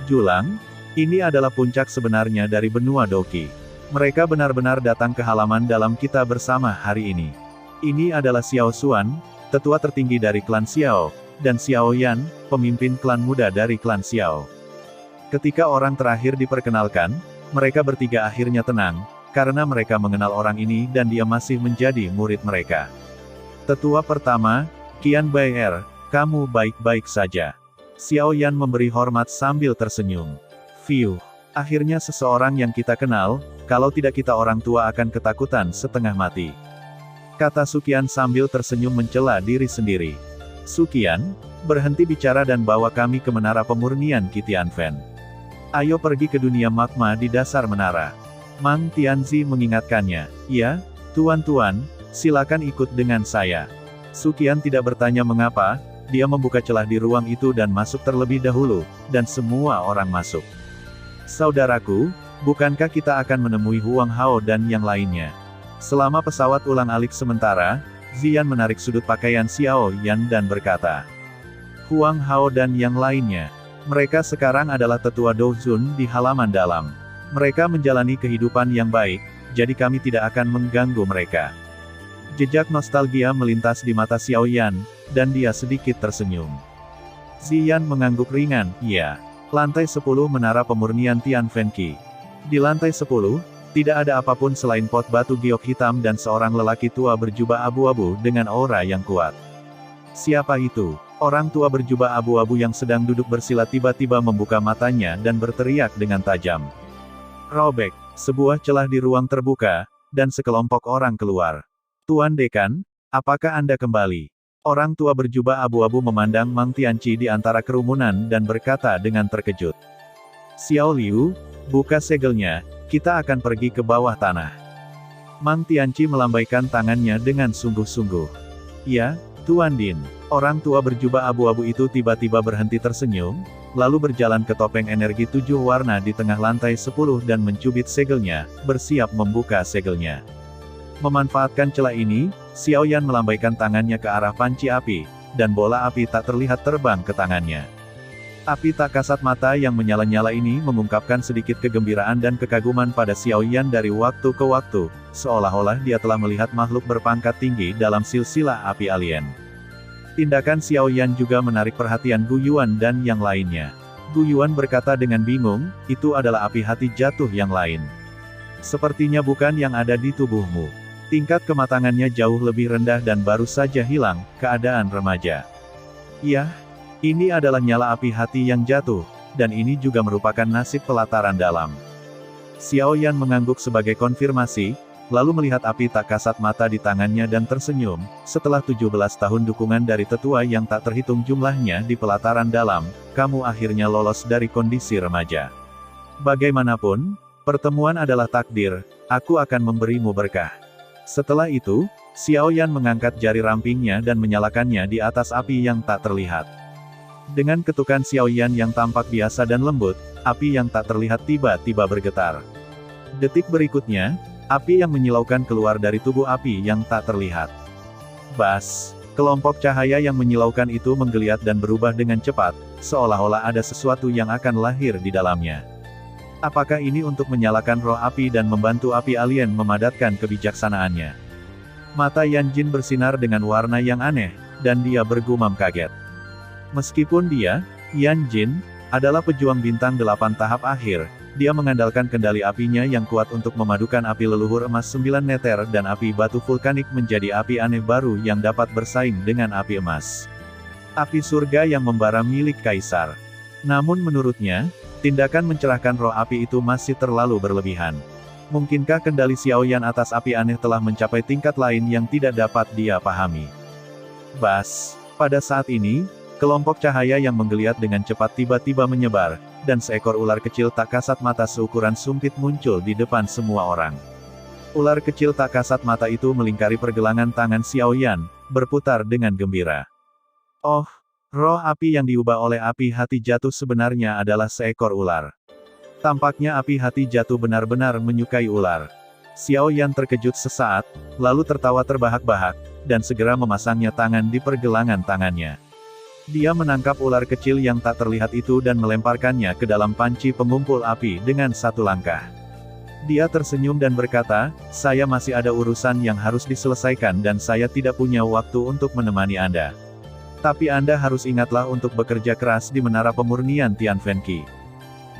Julang, ini adalah puncak sebenarnya dari benua Doqi. Mereka benar-benar datang ke halaman dalam kita bersama hari ini. Ini adalah Xiao Xuan, tetua tertinggi dari klan Xiao, dan Xiao Yan, pemimpin klan muda dari klan Xiao. Ketika orang terakhir diperkenalkan, mereka bertiga akhirnya tenang, karena mereka mengenal orang ini dan dia masih menjadi murid mereka. Tetua pertama, Qian Bai, kamu baik-baik saja. Xiao Yan memberi hormat sambil tersenyum. Fiuh, akhirnya seseorang yang kita kenal, kalau tidak kita orang tua akan ketakutan setengah mati. Kata Suqian sambil tersenyum mencela diri sendiri. Suqian, berhenti bicara dan bawa kami ke menara pemurnian Qi Tianfen. Ayo pergi ke dunia magma di dasar menara. Mang Tianzi mengingatkannya. Ya, tuan-tuan, silakan ikut dengan saya. Suqian tidak bertanya mengapa, dia membuka celah di ruang itu dan masuk terlebih dahulu, dan semua orang masuk. Saudaraku, bukankah kita akan menemui Huang Hao dan yang lainnya? Selama pesawat ulang-alik sementara, Ziyan menarik sudut pakaian Xiao Yan dan berkata, Huang Hao dan yang lainnya. Mereka sekarang adalah tetua Dousun di halaman dalam. Mereka menjalani kehidupan yang baik, jadi kami tidak akan mengganggu mereka. Jejak nostalgia melintas di mata Xiao Yan, dan dia sedikit tersenyum. Ziyan mengangguk ringan, iya. Lantai 10 menara pemurnian Tianfen Qi. Di lantai 10, tidak ada apapun selain pot batu giok hitam dan seorang lelaki tua berjubah abu-abu dengan aura yang kuat. Siapa itu? Orang tua berjubah abu-abu yang sedang duduk bersila tiba-tiba membuka matanya dan berteriak dengan tajam. Robek, sebuah celah di ruang terbuka, dan sekelompok orang keluar. Tuan Dekan, apakah Anda kembali? Orang tua berjubah abu-abu memandang Mang Tianqi di antara kerumunan dan berkata dengan terkejut. Xiao Liu, buka segelnya, kita akan pergi ke bawah tanah. Mang Tianqi melambaikan tangannya dengan sungguh-sungguh. Ya, Tuan Din. Orang tua berjubah abu-abu itu tiba-tiba berhenti tersenyum, lalu berjalan ke topeng energi 7 warna di tengah lantai 10 dan mencubit segelnya, bersiap membuka segelnya. Memanfaatkan celah ini, Xiao Yan melambaikan tangannya ke arah panci api, dan bola api tak terlihat terbang ke tangannya. Api tak kasat mata yang menyala-nyala ini mengungkapkan sedikit kegembiraan dan kekaguman pada Xiao Yan dari waktu ke waktu, seolah-olah dia telah melihat makhluk berpangkat tinggi dalam silsilah api alien. Tindakan Xiao Yan juga menarik perhatian Gu Yuan dan yang lainnya. Gu Yuan berkata dengan bingung, itu adalah api hati jatuh yang lain. Sepertinya bukan yang ada di tubuhmu. Tingkat kematangannya jauh lebih rendah dan baru saja hilang, keadaan remaja. Iya. Ini adalah nyala api hati yang jatuh, dan ini juga merupakan nasib pelataran dalam. Xiao Yan mengangguk sebagai konfirmasi, lalu melihat api tak kasat mata di tangannya dan tersenyum. Setelah 17 tahun dukungan dari tetua yang tak terhitung jumlahnya di pelataran dalam, kamu akhirnya lolos dari kondisi remaja. Bagaimanapun, pertemuan adalah takdir, aku akan memberimu berkah. Setelah itu, Xiao Yan mengangkat jari rampingnya dan menyalakannya di atas api yang tak terlihat. Dengan ketukan Xiaoyan yang tampak biasa dan lembut, api yang tak terlihat tiba-tiba bergetar. Detik berikutnya, api yang menyilaukan keluar dari tubuh api yang tak terlihat. Bas! Kelompok cahaya yang menyilaukan itu menggeliat dan berubah dengan cepat, seolah-olah ada sesuatu yang akan lahir di dalamnya. Apakah ini untuk menyalakan roh api dan membantu api alien memadatkan kebijaksanaannya? Mata Yan Jin bersinar dengan warna yang aneh, dan dia bergumam kaget. Meskipun dia, Yan Jin, adalah pejuang bintang 8 tahap akhir, dia mengandalkan kendali apinya yang kuat untuk memadukan api leluhur emas 9 meter dan api batu vulkanik menjadi api aneh baru yang dapat bersaing dengan api emas. Api surga yang membara milik Kaisar. Namun menurutnya, tindakan mencerahkan roh api itu masih terlalu berlebihan. Mungkinkah kendali Xiaoyan atas api aneh telah mencapai tingkat lain yang tidak dapat dia pahami? Bas! Pada saat ini, kelompok cahaya yang menggeliat dengan cepat tiba-tiba menyebar, dan seekor ular kecil tak kasat mata seukuran sumpit muncul di depan semua orang. Ular kecil tak kasat mata itu melingkari pergelangan tangan Xiaoyan, berputar dengan gembira. Oh, roh api yang diubah oleh api hati jatuh sebenarnya adalah seekor ular. Tampaknya api hati jatuh benar-benar menyukai ular. Xiaoyan terkejut sesaat, lalu tertawa terbahak-bahak, dan segera memasangnya tangan di pergelangan tangannya. Dia menangkap ular kecil yang tak terlihat itu dan melemparkannya ke dalam panci pengumpul api dengan satu langkah. Dia tersenyum dan berkata, "Saya masih ada urusan yang harus diselesaikan dan saya tidak punya waktu untuk menemani Anda. Tapi Anda harus ingatlah untuk bekerja keras di menara pemurnian Tianfenqi.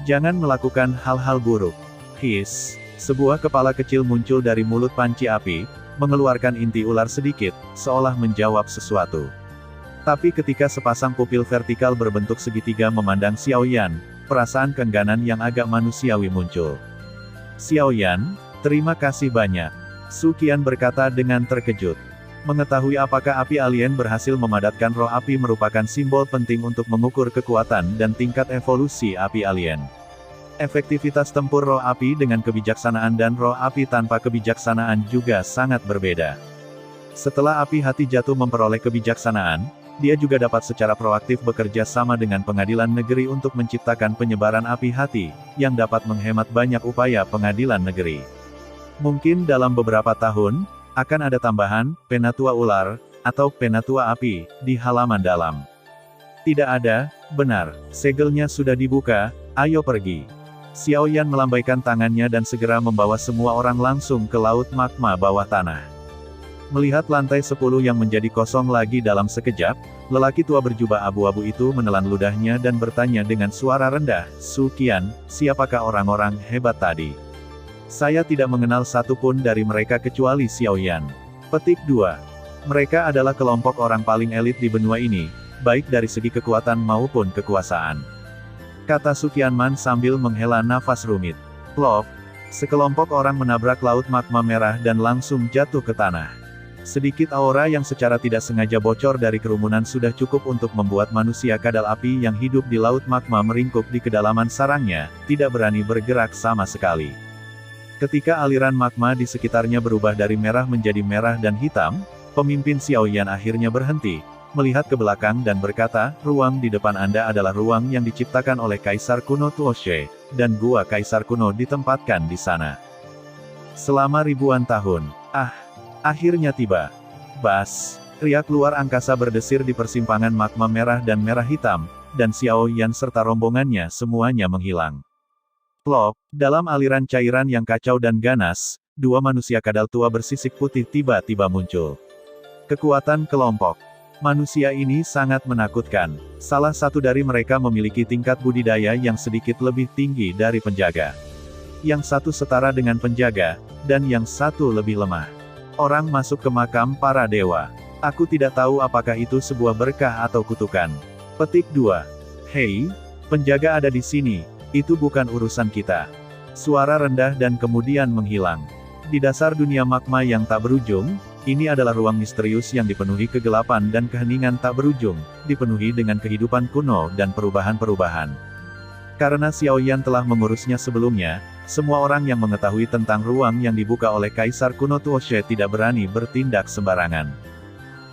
Jangan melakukan hal-hal buruk." His! Sebuah kepala kecil muncul dari mulut panci api, mengeluarkan inti ular sedikit, seolah menjawab sesuatu. Tapi ketika sepasang pupil vertikal berbentuk segitiga memandang Xiaoyan, perasaan keengganan yang agak manusiawi muncul. "Xiaoyan, terima kasih banyak," Su Qian berkata dengan terkejut. Mengetahui apakah api alien berhasil memadatkan roh api merupakan simbol penting untuk mengukur kekuatan dan tingkat evolusi api alien. Efektivitas tempur roh api dengan kebijaksanaan dan roh api tanpa kebijaksanaan juga sangat berbeda. Setelah api hati jatuh memperoleh kebijaksanaan, dia juga dapat secara proaktif bekerja sama dengan pengadilan negeri untuk menciptakan penyebaran api hati, yang dapat menghemat banyak upaya pengadilan negeri. Mungkin dalam beberapa tahun, akan ada tambahan, penatua ular, atau penatua api, di halaman dalam. Tidak ada, benar, segelnya sudah dibuka, ayo pergi. Xiaoyan melambaikan tangannya dan segera membawa semua orang langsung ke laut magma bawah tanah. Melihat lantai 10 yang menjadi kosong lagi dalam sekejap, lelaki tua berjubah abu-abu itu menelan ludahnya dan bertanya dengan suara rendah, "Su Qian, siapakah orang-orang hebat tadi? Saya tidak mengenal satupun dari mereka kecuali Xiaoyan." Petik 2. Mereka adalah kelompok orang paling elit di benua ini, baik dari segi kekuatan maupun kekuasaan. Kata Su Qianman sambil menghela nafas rumit. Plop! Sekelompok orang menabrak laut magma merah dan langsung jatuh ke tanah. Sedikit aura yang secara tidak sengaja bocor dari kerumunan sudah cukup untuk membuat manusia kadal api yang hidup di laut magma meringkuk di kedalaman sarangnya, tidak berani bergerak sama sekali. Ketika aliran magma di sekitarnya berubah dari merah menjadi merah dan hitam, pemimpin Xiaoyan akhirnya berhenti, melihat ke belakang dan berkata, "Ruang di depan Anda adalah ruang yang diciptakan oleh Kaisar kuno Tuoshe, dan gua Kaisar kuno ditempatkan di sana. Selama ribuan tahun." Akhirnya tiba. Bas! Riak luar angkasa berdesir di persimpangan magma merah dan merah hitam, dan Xiaoyan serta rombongannya semuanya menghilang. Plop! Dalam aliran cairan yang kacau dan ganas, dua manusia kadal tua bersisik putih tiba-tiba muncul. Kekuatan kelompok. Manusia ini sangat menakutkan. Salah satu dari mereka memiliki tingkat budidaya yang sedikit lebih tinggi dari penjaga. Yang satu setara dengan penjaga, dan yang satu lebih lemah. Orang masuk ke makam para dewa. Aku tidak tahu apakah itu sebuah berkah atau kutukan. Petik 2. Hei, penjaga ada di sini, itu bukan urusan kita. Suara rendah dan kemudian menghilang. Di dasar dunia magma yang tak berujung, ini adalah ruang misterius yang dipenuhi kegelapan dan keheningan tak berujung, dipenuhi dengan kehidupan kuno dan perubahan-perubahan. Karena Xiaoyan telah mengurusnya sebelumnya, semua orang yang mengetahui tentang ruang yang dibuka oleh Kaisar kuno Tuoshe tidak berani bertindak sembarangan.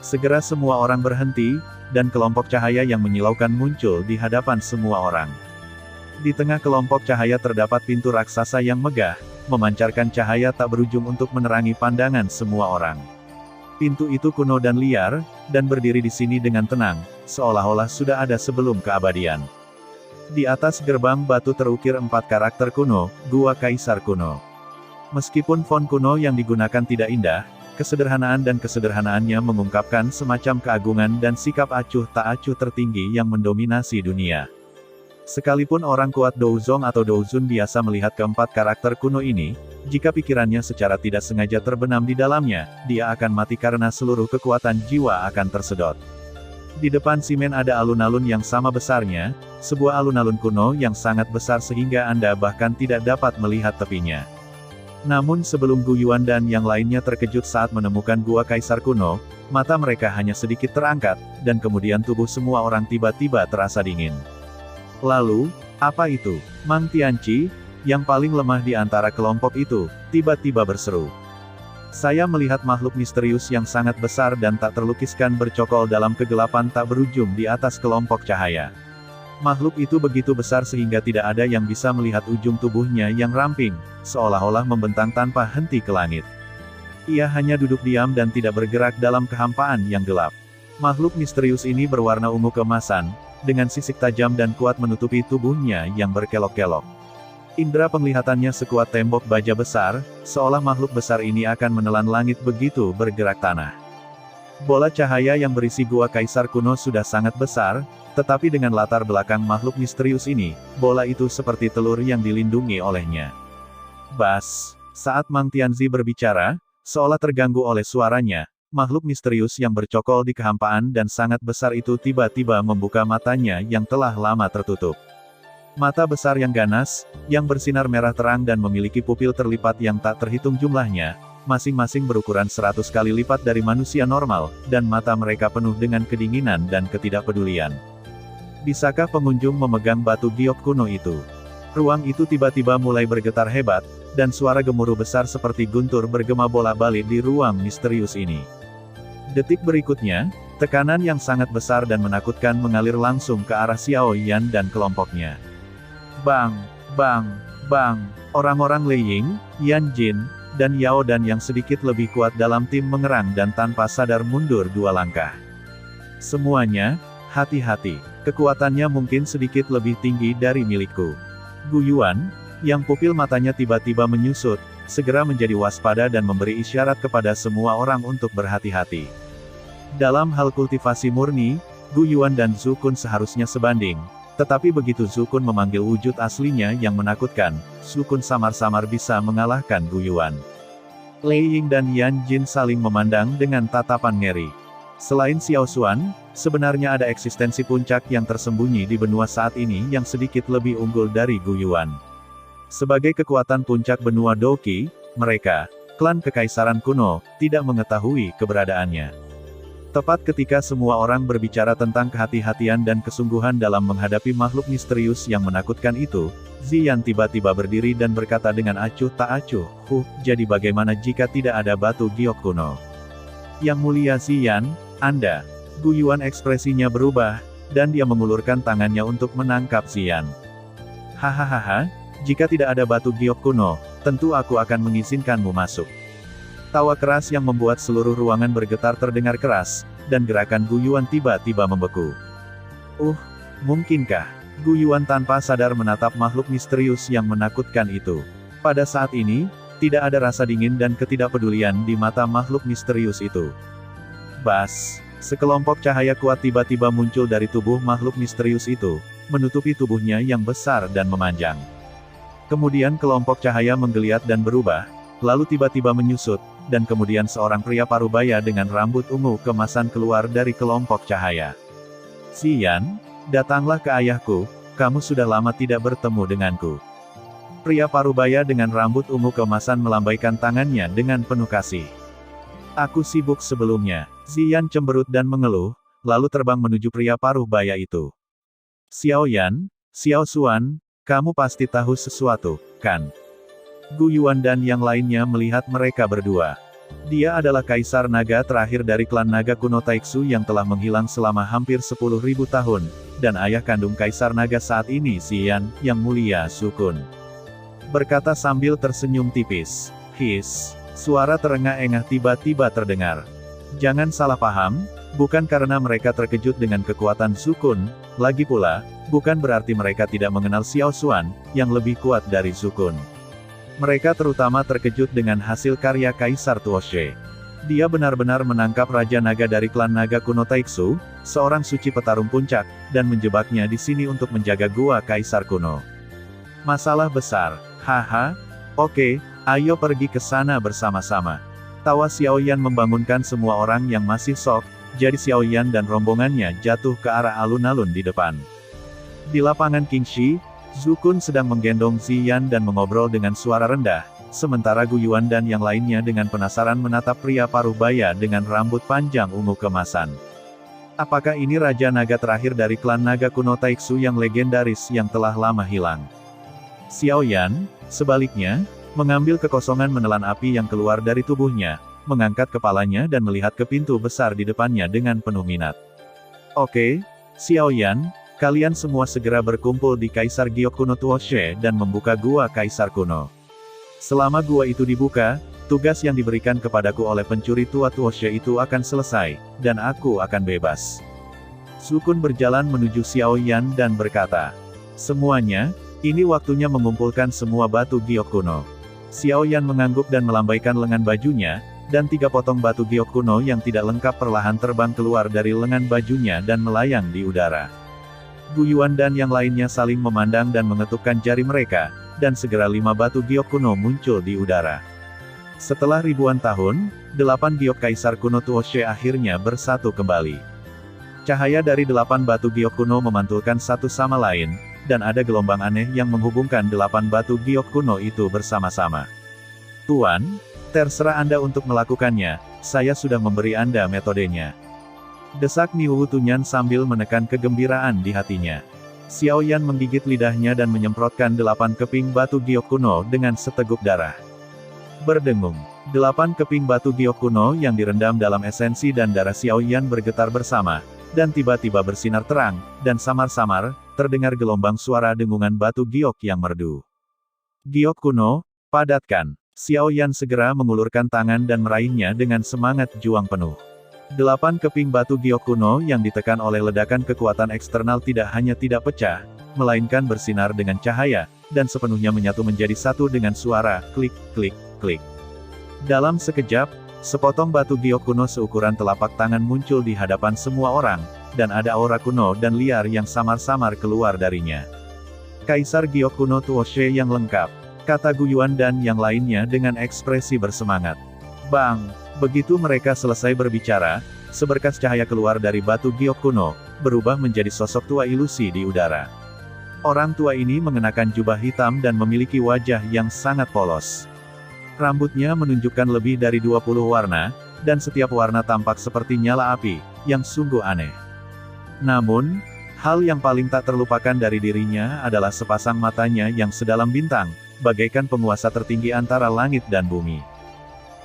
Segera semua orang berhenti, dan kelompok cahaya yang menyilaukan muncul di hadapan semua orang. Di tengah kelompok cahaya terdapat pintu raksasa yang megah, memancarkan cahaya tak berujung untuk menerangi pandangan semua orang. Pintu itu kuno dan liar, dan berdiri di sini dengan tenang, seolah-olah sudah ada sebelum keabadian. Di atas gerbang batu terukir 4 karakter kuno, Gua Kaisar Kuno. Meskipun font kuno yang digunakan tidak indah, kesederhanaan dan kesederhanaannya mengungkapkan semacam keagungan dan sikap acuh tak acuh tertinggi yang mendominasi dunia. Sekalipun orang kuat Douzong atau Douzun biasa melihat keempat karakter kuno ini, jika pikirannya secara tidak sengaja terbenam di dalamnya, dia akan mati karena seluruh kekuatan jiwa akan tersedot. Di depan Simen ada alun-alun yang sama besarnya, sebuah alun-alun kuno yang sangat besar sehingga Anda bahkan tidak dapat melihat tepinya. Namun sebelum Gu Yuan dan yang lainnya terkejut saat menemukan Gua Kaisar Kuno, mata mereka hanya sedikit terangkat, dan kemudian tubuh semua orang tiba-tiba terasa dingin. Lalu, apa itu? Mang Tianqi, yang paling lemah di antara kelompok itu, tiba-tiba berseru. Saya melihat makhluk misterius yang sangat besar dan tak terlukiskan bercokol dalam kegelapan tak berujung di atas kelompok cahaya. Makhluk itu begitu besar sehingga tidak ada yang bisa melihat ujung tubuhnya yang ramping, seolah-olah membentang tanpa henti ke langit. Ia hanya duduk diam dan tidak bergerak dalam kehampaan yang gelap. Makhluk misterius ini berwarna ungu keemasan, dengan sisik tajam dan kuat menutupi tubuhnya yang berkelok-kelok. Indra penglihatannya sekuat tembok baja besar, seolah makhluk besar ini akan menelan langit begitu bergerak tanah. Bola cahaya yang berisi Gua Kaisar Kuno sudah sangat besar, tetapi dengan latar belakang makhluk misterius ini, bola itu seperti telur yang dilindungi olehnya. Bas! Saat Mang Tianzi berbicara, seolah terganggu oleh suaranya, makhluk misterius yang bercokol di kehampaan dan sangat besar itu tiba-tiba membuka matanya yang telah lama tertutup. Mata besar yang ganas, yang bersinar merah terang dan memiliki pupil terlipat yang tak terhitung jumlahnya, masing-masing berukuran 100 kali lipat dari manusia normal, dan mata mereka penuh dengan kedinginan dan ketidakpedulian. Bisakah pengunjung memegang batu giok kuno itu? Ruang itu tiba-tiba mulai bergetar hebat, dan suara gemuruh besar seperti guntur bergema bolak-balik di ruang misterius ini. Detik berikutnya, tekanan yang sangat besar dan menakutkan mengalir langsung ke arah Xiao Yan dan kelompoknya. Bang! Bang! Bang! Orang-orang Lei Ying, Yan Jin, dan Yao dan yang sedikit lebih kuat dalam tim mengerang dan tanpa sadar mundur 2 langkah. Semuanya, hati-hati. Kekuatannya mungkin sedikit lebih tinggi dari milikku. Gu Yuan, yang pupil matanya tiba-tiba menyusut, segera menjadi waspada dan memberi isyarat kepada semua orang untuk berhati-hati. Dalam hal kultivasi murni, Gu Yuan dan Zhu Kun seharusnya sebanding, tetapi begitu Zhu Kun memanggil wujud aslinya yang menakutkan, Zhu Kun samar-samar bisa mengalahkan Gu Yuan. Lei Ying dan Yan Jin saling memandang dengan tatapan ngeri. Selain Xiao Xuan, sebenarnya ada eksistensi puncak yang tersembunyi di benua saat ini yang sedikit lebih unggul dari Gu Yuan. Sebagai kekuatan puncak benua Doqi, mereka, klan Kekaisaran Kuno, tidak mengetahui keberadaannya. Tepat ketika semua orang berbicara tentang kehati-hatian dan kesungguhan dalam menghadapi makhluk misterius yang menakutkan itu, Ziyan tiba-tiba berdiri dan berkata dengan acuh tak acuh, jadi bagaimana jika tidak ada batu giok kuno? Yang mulia Ziyan, Anda. Gu Yuan ekspresinya berubah, dan dia mengulurkan tangannya untuk menangkap Ziyan. Hahaha, jika tidak ada batu giok kuno, tentu aku akan mengizinkanmu masuk. Tawa keras yang membuat seluruh ruangan bergetar terdengar keras, dan gerakan Gu Yuan tiba-tiba membeku. Mungkinkah? Gu Yuan tanpa sadar menatap makhluk misterius yang menakutkan itu. Pada saat ini, tidak ada rasa dingin dan ketidakpedulian di mata makhluk misterius itu. Bas! Sekelompok cahaya kuat tiba-tiba muncul dari tubuh makhluk misterius itu, menutupi tubuhnya yang besar dan memanjang. Kemudian kelompok cahaya menggeliat dan berubah, lalu tiba-tiba menyusut, dan kemudian seorang pria parubaya dengan rambut ungu keemasan keluar dari kelompok cahaya. Ziyan, datanglah ke ayahku, kamu sudah lama tidak bertemu denganku. Pria parubaya dengan rambut ungu keemasan melambaikan tangannya dengan penuh kasih. Aku sibuk sebelumnya. Ziyan cemberut dan mengeluh, lalu terbang menuju pria parubaya itu. Xiao Yan, Xiao Xuan, kamu pasti tahu sesuatu, kan? Gu Yuan dan yang lainnya melihat mereka berdua. Dia adalah Kaisar Naga terakhir dari klan Naga kuno Taiksu yang telah menghilang selama hampir 10.000 tahun, dan ayah kandung Kaisar Naga saat ini Xian, Yang Mulia Sukun. Berkata sambil tersenyum tipis. His, suara terengah-engah tiba-tiba terdengar. Jangan salah paham, bukan karena mereka terkejut dengan kekuatan Sukun, lagi pula, bukan berarti mereka tidak mengenal Xiao Xuan, yang lebih kuat dari Sukun. Mereka terutama terkejut dengan hasil karya Kaisar Tuoshe. Dia benar-benar menangkap Raja Naga dari klan Naga kuno Taiksu, seorang suci petarung puncak, dan menjebaknya di sini untuk menjaga gua Kaisar kuno. Masalah besar, haha, oke, ayo pergi ke sana bersama-sama. Tawa Xiaoyan membangunkan semua orang yang masih shock, jadi Xiaoyan dan rombongannya jatuh ke arah alun-alun di depan. Di lapangan Qingxi, Zukun sedang menggendong Ziyan dan mengobrol dengan suara rendah, sementara Gu Yuan dan yang lainnya dengan penasaran menatap pria paruh baya dengan rambut panjang ungu kemasan. Apakah ini Raja Naga terakhir dari klan Naga kuno Taiksu yang legendaris yang telah lama hilang? Xiaoyan, sebaliknya, mengambil kekosongan menelan api yang keluar dari tubuhnya, mengangkat kepalanya dan melihat ke pintu besar di depannya dengan penuh minat. Oke, Xiaoyan, kalian semua segera berkumpul di Kaisar Giok kuno Tuoshe dan membuka gua Kaisar kuno. Selama gua itu dibuka, tugas yang diberikan kepadaku oleh pencuri tua Tuoshe itu akan selesai, dan aku akan bebas. Sukun berjalan menuju Xiaoyan dan berkata, semuanya, ini waktunya mengumpulkan semua batu giok kuno. Xiaoyan mengangguk dan melambaikan lengan bajunya, dan 3 potong batu giok kuno yang tidak lengkap perlahan terbang keluar dari lengan bajunya dan melayang di udara. Gu Yuan dan yang lainnya saling memandang dan mengetukkan jari mereka, dan segera 5 batu giok kuno muncul di udara. Setelah ribuan tahun, 8 giok Kaisar kuno Tuoshe akhirnya bersatu kembali. Cahaya dari 8 batu giok kuno memantulkan satu sama lain, dan ada gelombang aneh yang menghubungkan 8 batu giok kuno itu bersama-sama. Tuan, terserah Anda untuk melakukannya, saya sudah memberi Anda metodenya. Desak Niu Tunyan sambil menekan kegembiraan di hatinya. Xiaoyan menggigit lidahnya dan menyemprotkan 8 keping batu giok kuno dengan seteguk darah. Berdengung, 8 keping batu giok kuno yang direndam dalam esensi dan darah Xiaoyan bergetar bersama, dan tiba-tiba bersinar terang, dan samar-samar, terdengar gelombang suara dengungan batu giok yang merdu. Giok kuno, padatkan. Xiaoyan segera mengulurkan tangan dan meraihnya dengan semangat juang penuh. 8 keping batu giok kuno yang ditekan oleh ledakan kekuatan eksternal tidak hanya tidak pecah, melainkan bersinar dengan cahaya, dan sepenuhnya menyatu menjadi satu dengan suara, klik, klik, klik. Dalam sekejap, sepotong batu giok kuno seukuran telapak tangan muncul di hadapan semua orang, dan ada aura kuno dan liar yang samar-samar keluar darinya. Kaisar giok kuno Tuoshe yang lengkap, kata Gu Yuan dan yang lainnya dengan ekspresi bersemangat. Bang! Begitu mereka selesai berbicara, seberkas cahaya keluar dari batu giok kuno, berubah menjadi sosok tua ilusi di udara. Orang tua ini mengenakan jubah hitam dan memiliki wajah yang sangat polos. Rambutnya menunjukkan lebih dari 20 warna, dan setiap warna tampak seperti nyala api, yang sungguh aneh. Namun, hal yang paling tak terlupakan dari dirinya adalah sepasang matanya yang sedalam bintang, bagaikan penguasa tertinggi antara langit dan bumi.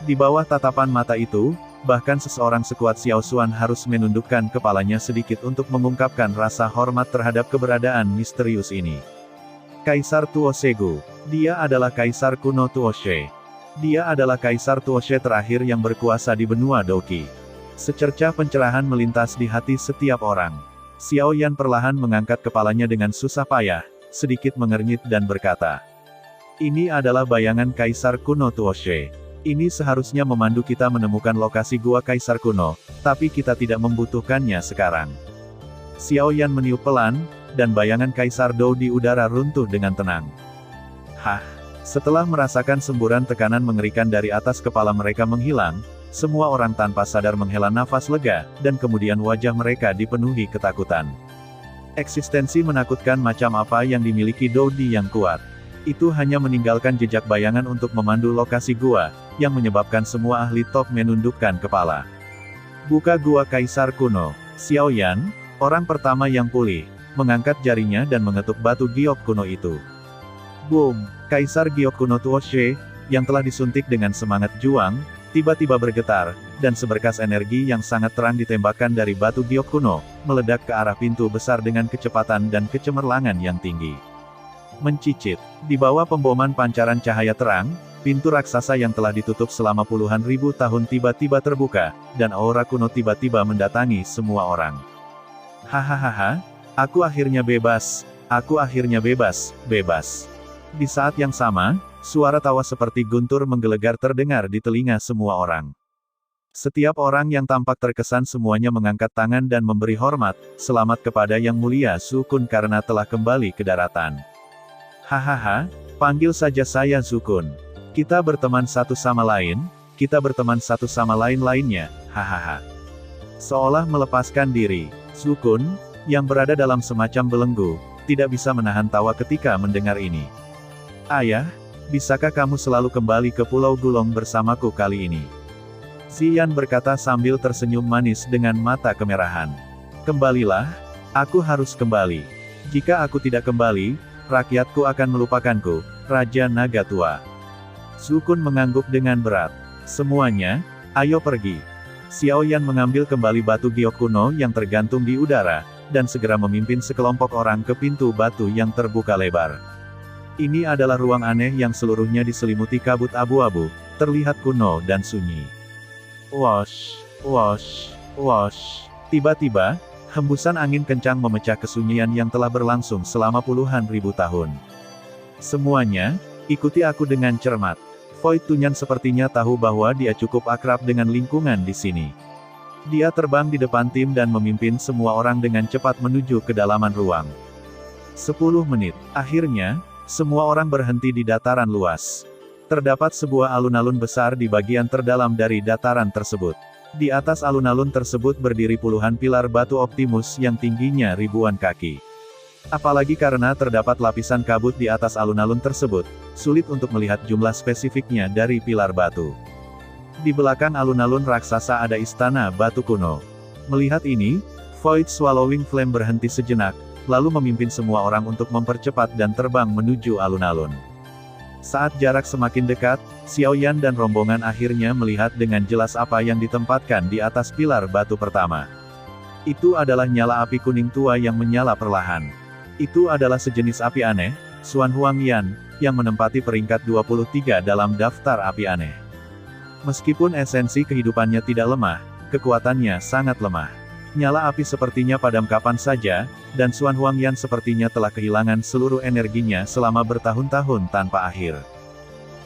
Di bawah tatapan mata itu, bahkan seseorang sekuat Xiao Xuan harus menundukkan kepalanya sedikit untuk mengungkapkan rasa hormat terhadap keberadaan misterius ini. Kaisar Tuoshe Gu. Dia adalah Kaisar kuno Tuoshe. Dia adalah Kaisar Tuoshe terakhir yang berkuasa di benua Douqi. Secercah pencerahan melintas di hati setiap orang. Xiaoyan perlahan mengangkat kepalanya dengan susah payah, sedikit mengernyit dan berkata, ini adalah bayangan Kaisar kuno Tuoshe. Ini seharusnya memandu kita menemukan lokasi gua Kaisar kuno, tapi kita tidak membutuhkannya sekarang. Xiaoyan meniup pelan, dan bayangan Kaisar Dou di udara runtuh dengan tenang. Hah! Setelah merasakan semburan tekanan mengerikan dari atas kepala mereka menghilang, semua orang tanpa sadar menghela nafas lega, dan kemudian wajah mereka dipenuhi ketakutan. Eksistensi menakutkan macam apa yang dimiliki Doudi yang kuat. Itu hanya meninggalkan jejak bayangan untuk memandu lokasi gua, yang menyebabkan semua ahli top menundukkan kepala. Buka gua Kaisar kuno. Xiaoyan, orang pertama yang pulih, mengangkat jarinya dan mengetuk batu giok kuno itu. Boom! Kaisar giok kuno Tuoshe, yang telah disuntik dengan semangat juang, tiba-tiba bergetar, dan seberkas energi yang sangat terang ditembakkan dari batu giok kuno, meledak ke arah pintu besar dengan kecepatan dan kecemerlangan yang tinggi. Mencicit, di bawah pemboman pancaran cahaya terang, pintu raksasa yang telah ditutup selama puluhan ribu tahun tiba-tiba terbuka, dan aura kuno tiba-tiba mendatangi semua orang. Hahaha, aku akhirnya bebas, aku akhirnya bebas, bebas. Di saat yang sama, suara tawa seperti guntur menggelegar terdengar di telinga semua orang. Setiap orang yang tampak terkesan semuanya mengangkat tangan dan memberi hormat, selamat kepada Yang Mulia Zukun karena telah kembali ke daratan. Hahaha, panggil saja saya Zukun. Kita berteman satu sama lain, kita berteman satu sama lain-lainnya, hahaha. Seolah melepaskan diri, Zukun, yang berada dalam semacam belenggu, tidak bisa menahan tawa ketika mendengar ini. Ayah, bisakah kamu selalu kembali ke Pulau Gulong bersamaku kali ini? Ziyan berkata sambil tersenyum manis dengan mata kemerahan. Kembalilah, aku harus kembali. Jika aku tidak kembali, rakyatku akan melupakanku, Raja Naga Tua. Zukun mengangguk dengan berat. Semuanya, ayo pergi. Xiaoyan mengambil kembali batu giok kuno yang tergantung di udara, dan segera memimpin sekelompok orang ke pintu batu yang terbuka lebar. Ini adalah ruang aneh yang seluruhnya diselimuti kabut abu-abu, terlihat kuno dan sunyi. Wosh, wosh, wosh. Tiba-tiba, hembusan angin kencang memecah kesunyian yang telah berlangsung selama puluhan ribu tahun. Semuanya, ikuti aku dengan cermat. Void Tunyan sepertinya tahu bahwa dia cukup akrab dengan lingkungan di sini. Dia terbang di depan tim dan memimpin semua orang dengan cepat menuju kedalaman ruang. 10 menit. Akhirnya, semua orang berhenti di dataran luas. Terdapat sebuah alun-alun besar di bagian terdalam dari dataran tersebut. Di atas alun-alun tersebut berdiri puluhan pilar batu Optimus yang tingginya ribuan kaki. Apalagi karena terdapat lapisan kabut di atas alun-alun tersebut, sulit untuk melihat jumlah spesifiknya dari pilar batu. Di belakang alun-alun raksasa ada istana batu kuno. Melihat ini, Void Swallowing Flame berhenti sejenak, lalu memimpin semua orang untuk mempercepat dan terbang menuju alun-alun. Saat jarak semakin dekat, Xiaoyan dan rombongan akhirnya melihat dengan jelas apa yang ditempatkan di atas pilar batu pertama. Itu adalah nyala api kuning tua yang menyala perlahan. Itu adalah sejenis api aneh, Xuan Huangyan, yang menempati peringkat 23 dalam daftar api aneh. Meskipun esensi kehidupannya tidak lemah, kekuatannya sangat lemah. Nyala api sepertinya padam kapan saja, dan Xuan Huangyan sepertinya telah kehilangan seluruh energinya selama bertahun-tahun tanpa akhir.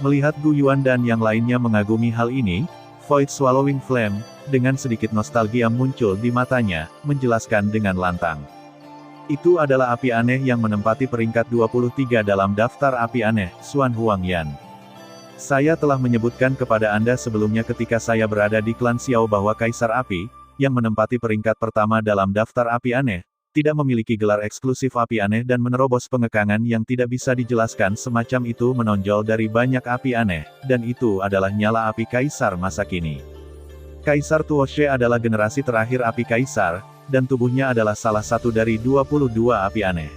Melihat Gu Yuan dan yang lainnya mengagumi hal ini, Void Swallowing Flame, dengan sedikit nostalgia muncul di matanya, menjelaskan dengan lantang. Itu adalah api aneh yang menempati peringkat 23 dalam daftar api aneh, Xuan Huangyan. Saya telah menyebutkan kepada Anda sebelumnya ketika saya berada di klan Xiao bahwa Kaisar Api, yang menempati peringkat pertama dalam daftar api aneh, tidak memiliki gelar eksklusif api aneh dan menerobos pengekangan yang tidak bisa dijelaskan semacam itu menonjol dari banyak api aneh, dan itu adalah nyala api Kaisar masa kini. Kaisar Tuoshe adalah generasi terakhir api Kaisar, dan tubuhnya adalah salah satu dari 22 api aneh.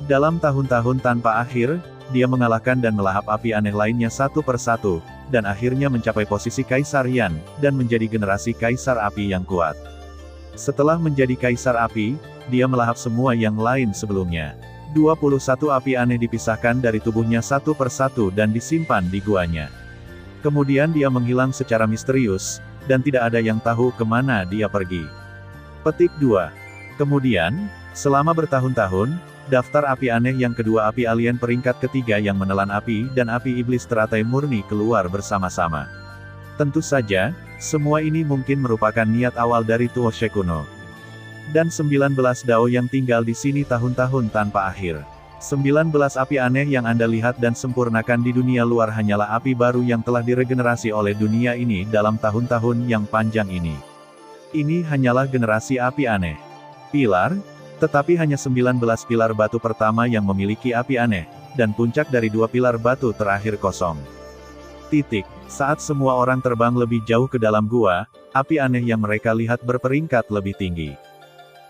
Dalam tahun-tahun tanpa akhir, dia mengalahkan dan melahap api aneh lainnya satu persatu, dan akhirnya mencapai posisi Kaisar Yan, dan menjadi generasi Kaisar Api yang kuat. Setelah menjadi Kaisar Api, dia melahap semua yang lain sebelumnya. 21 api aneh dipisahkan dari tubuhnya satu persatu dan disimpan di guanya. Kemudian dia menghilang secara misterius, dan tidak ada yang tahu kemana dia pergi. Petik 2. Kemudian, selama bertahun-tahun, daftar api aneh yang kedua api alien peringkat ketiga yang menelan api dan api iblis teratai murni keluar bersama-sama. Tentu saja, semua ini mungkin merupakan niat awal dari Tuoshe kuno. Dan 19 Dao yang tinggal di sini tahun-tahun tanpa akhir. 19 api aneh yang Anda lihat dan sempurnakan di dunia luar hanyalah api baru yang telah diregenerasi oleh dunia ini dalam tahun-tahun yang panjang ini. Ini hanyalah generasi api aneh. Pilar, tetapi hanya 19 pilar batu pertama yang memiliki api aneh, dan puncak dari 2 pilar batu terakhir kosong. Saat semua orang terbang lebih jauh ke dalam gua, api aneh yang mereka lihat berperingkat lebih tinggi.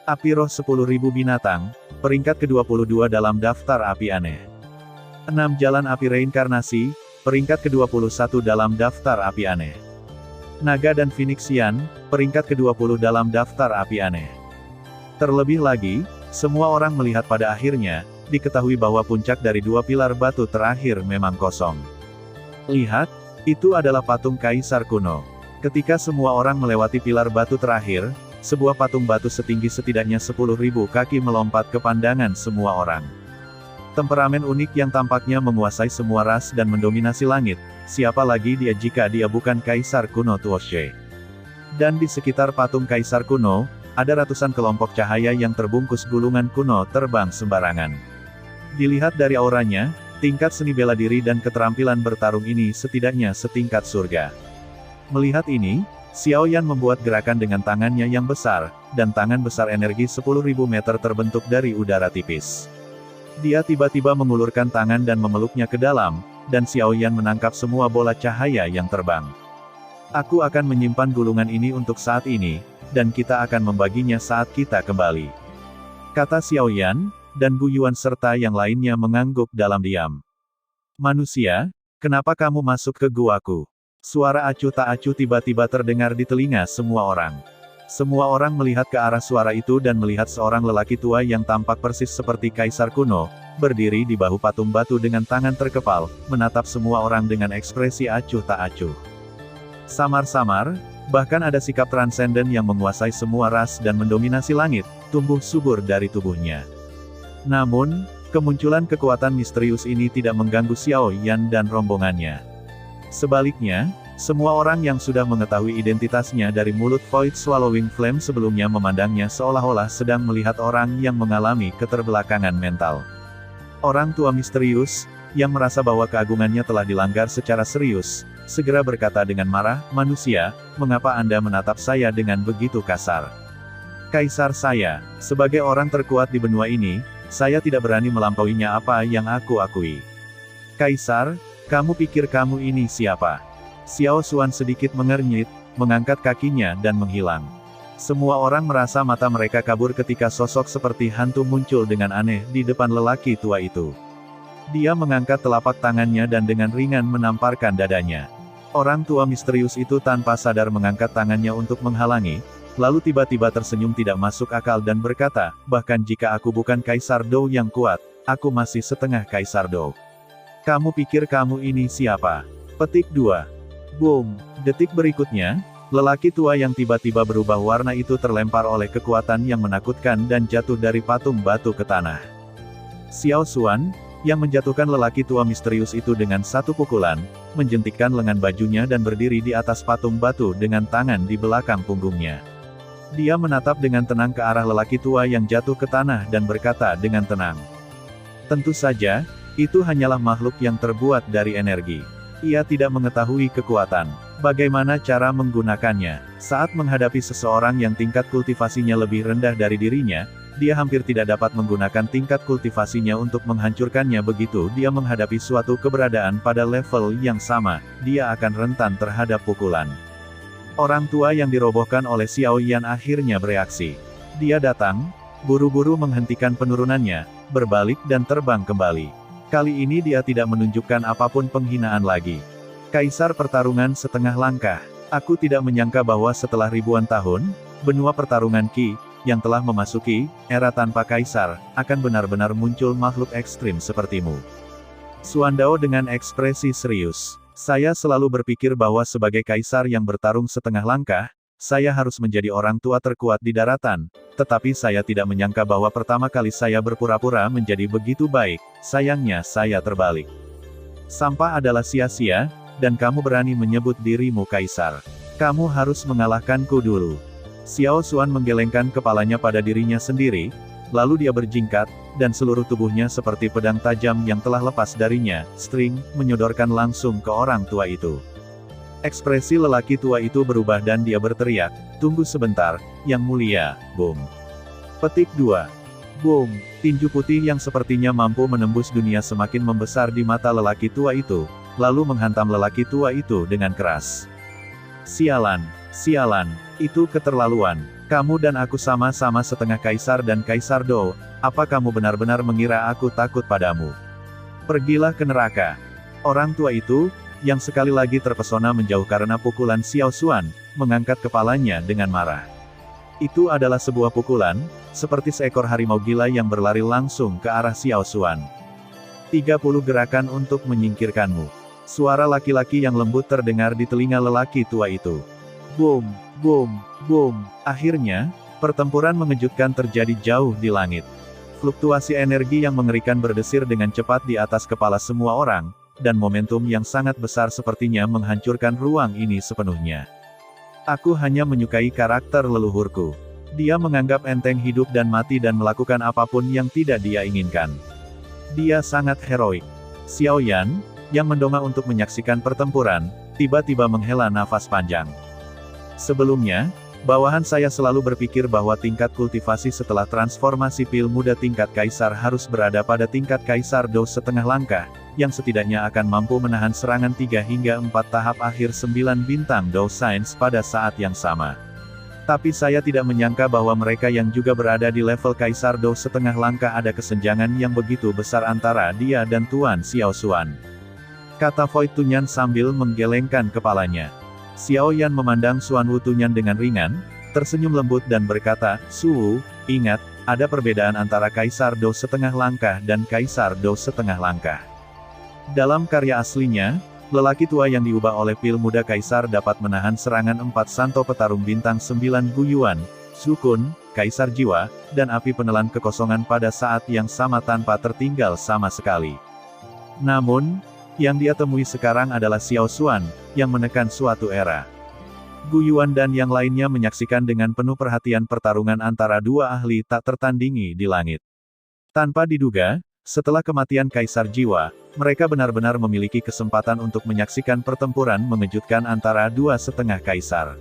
Api roh 10.000 binatang, peringkat ke-22 dalam daftar api aneh. 6 jalan api reinkarnasi, peringkat ke-21 dalam daftar api aneh. Naga dan Phoenixian, peringkat ke-20 dalam daftar api aneh. Terlebih lagi, semua orang melihat pada akhirnya, diketahui bahwa puncak dari dua pilar batu terakhir memang kosong. Lihat, itu adalah patung Kaisar kuno. Ketika semua orang melewati pilar batu terakhir, sebuah patung batu setinggi setidaknya 10.000 kaki melompat ke pandangan semua orang. Temperamen unik yang tampaknya menguasai semua ras dan mendominasi langit, siapa lagi dia jika dia bukan Kaisar kuno Tuoshe. Dan di sekitar patung Kaisar kuno, ada ratusan kelompok cahaya yang terbungkus gulungan kuno terbang sembarangan. Dilihat dari auranya, tingkat seni bela diri dan keterampilan bertarung ini setidaknya setingkat surga. Melihat ini, Xiao Yan membuat gerakan dengan tangannya yang besar, dan tangan besar energi 10.000 meter terbentuk dari udara tipis. Dia tiba-tiba mengulurkan tangan dan memeluknya ke dalam, dan Xiao Yan menangkap semua bola cahaya yang terbang. Aku akan menyimpan gulungan ini untuk saat ini, dan kita akan membaginya saat kita kembali. Kata Xiao Yan, dan Gu Yuan serta yang lainnya mengangguk dalam diam. Manusia, kenapa kamu masuk ke guaku? Suara acuh tak acuh tiba-tiba terdengar di telinga semua orang. Semua orang melihat ke arah suara itu dan melihat seorang lelaki tua yang tampak persis seperti Kaisar kuno, berdiri di bahu patung batu dengan tangan terkepal, menatap semua orang dengan ekspresi acuh tak acuh. Samar-samar, bahkan ada sikap transenden yang menguasai semua ras dan mendominasi langit, tumbuh subur dari tubuhnya. Namun, kemunculan kekuatan misterius ini tidak mengganggu Xiao Yan dan rombongannya. Sebaliknya, semua orang yang sudah mengetahui identitasnya dari mulut Void Swallowing Flame sebelumnya memandangnya seolah-olah sedang melihat orang yang mengalami keterbelakangan mental. Orang tua misterius, yang merasa bahwa keagungannya telah dilanggar secara serius, segera berkata dengan marah, "Manusia, mengapa Anda menatap saya dengan begitu kasar? Kaisar saya, sebagai orang terkuat di benua ini, saya tidak berani melampauinya apa yang aku akui. Kaisar, kamu pikir kamu ini siapa?" Xiao Xuan sedikit mengernyit, mengangkat kakinya dan menghilang. Semua orang merasa mata mereka kabur ketika sosok seperti hantu muncul dengan aneh di depan lelaki tua itu. Dia mengangkat telapak tangannya dan dengan ringan menamparkan dadanya. Orang tua misterius itu tanpa sadar mengangkat tangannya untuk menghalangi, lalu tiba-tiba tersenyum tidak masuk akal dan berkata, "Bahkan jika aku bukan Kaisar Dou yang kuat, aku masih setengah Kaisar Dou. Kamu pikir kamu ini siapa?" Petik 2. Boom! Detik berikutnya, lelaki tua yang tiba-tiba berubah warna itu terlempar oleh kekuatan yang menakutkan dan jatuh dari patung batu ke tanah. Xiao Xuan, yang menjatuhkan lelaki tua misterius itu dengan satu pukulan, menjentikkan lengan bajunya dan berdiri di atas patung batu dengan tangan di belakang punggungnya. Dia menatap dengan tenang ke arah lelaki tua yang jatuh ke tanah dan berkata dengan tenang. Tentu saja, itu hanyalah makhluk yang terbuat dari energi. Ia tidak mengetahui kekuatan. Bagaimana cara menggunakannya? Saat menghadapi seseorang yang tingkat kultivasinya lebih rendah dari dirinya, dia hampir tidak dapat menggunakan tingkat kultivasinya untuk menghancurkannya. Begitu dia menghadapi suatu keberadaan pada level yang sama, dia akan rentan terhadap pukulan. Orang tua yang dirobohkan oleh Xiao Yan akhirnya bereaksi. Dia datang, buru-buru menghentikan penurunannya, berbalik dan terbang kembali. Kali ini dia tidak menunjukkan apapun penghinaan lagi. Kaisar pertarungan setengah langkah. Aku tidak menyangka bahwa setelah ribuan tahun, benua pertarungan Qi, yang telah memasuki era tanpa kaisar, akan benar-benar muncul makhluk ekstrim sepertimu. Xuandao dengan ekspresi serius. Saya selalu berpikir bahwa sebagai kaisar yang bertarung setengah langkah, saya harus menjadi orang tua terkuat di daratan, tetapi saya tidak menyangka bahwa pertama kali saya berpura-pura menjadi begitu baik, sayangnya saya terbalik. Sampah adalah sia-sia, dan kamu berani menyebut dirimu kaisar. Kamu harus mengalahkanku dulu. Xiao Xuan menggelengkan kepalanya pada dirinya sendiri, lalu dia berjingkat, dan seluruh tubuhnya seperti pedang tajam yang telah lepas darinya, string, menyodorkan langsung ke orang tua itu. Ekspresi lelaki tua itu berubah dan dia berteriak, "Tunggu sebentar, Yang Mulia." Boom. Petik 2. Boom. Tinju putih yang sepertinya mampu menembus dunia semakin membesar di mata lelaki tua itu, lalu menghantam lelaki tua itu dengan keras. Sialan, sialan, itu keterlaluan. Kamu dan aku sama-sama setengah kaisar dan Kaisar Dou, apa kamu benar-benar mengira aku takut padamu? Pergilah ke neraka. Orang tua itu, yang sekali lagi terpesona menjauh karena pukulan Xiao Xuan, mengangkat kepalanya dengan marah. Itu adalah sebuah pukulan, seperti seekor harimau gila yang berlari langsung ke arah Xiao Xuan. 30 gerakan untuk menyingkirkanmu. Suara laki-laki yang lembut terdengar di telinga lelaki tua itu. Boom, boom, boom. Akhirnya, pertempuran mengejutkan terjadi jauh di langit. Fluktuasi energi yang mengerikan berdesir dengan cepat di atas kepala semua orang, dan momentum yang sangat besar sepertinya menghancurkan ruang ini sepenuhnya. Aku hanya menyukai karakter leluhurku. Dia menganggap enteng hidup dan mati dan melakukan apapun yang tidak dia inginkan. Dia sangat heroik. Xiao Yan, yang mendongak untuk menyaksikan pertempuran, tiba-tiba menghela nafas panjang. Sebelumnya, bawahan saya selalu berpikir bahwa tingkat kultivasi setelah transformasi pil muda tingkat kaisar harus berada pada tingkat kaisar Dou setengah langkah, yang setidaknya akan mampu menahan serangan 3 hingga 4 tahap akhir 9 bintang Dou Science pada saat yang sama. Tapi saya tidak menyangka bahwa mereka yang juga berada di level kaisar Dou setengah langkah ada kesenjangan yang begitu besar antara dia dan Tuan Xiao Xuan. Kata Void Tunyan sambil menggelengkan kepalanya. Xiao Yan memandang Xuan Wu Tunyan dengan ringan, tersenyum lembut dan berkata, Su, ingat, ada perbedaan antara Kaisar Dou setengah langkah dan Kaisar Dou setengah langkah. Dalam karya aslinya, lelaki tua yang diubah oleh pil muda Kaisar dapat menahan serangan 4 santo petarung bintang 9 Guyuan, Sukun, Kaisar Jiwa, dan api penelan kekosongan pada saat yang sama tanpa tertinggal sama sekali. Namun, yang dia temui sekarang adalah Xiao Xuan, yang menekan suatu era. Guyuan dan yang lainnya menyaksikan dengan penuh perhatian pertarungan antara dua ahli tak tertandingi di langit. Tanpa diduga, setelah kematian Kaisar Jiwa, mereka benar-benar memiliki kesempatan untuk menyaksikan pertempuran mengejutkan antara dua setengah kaisar.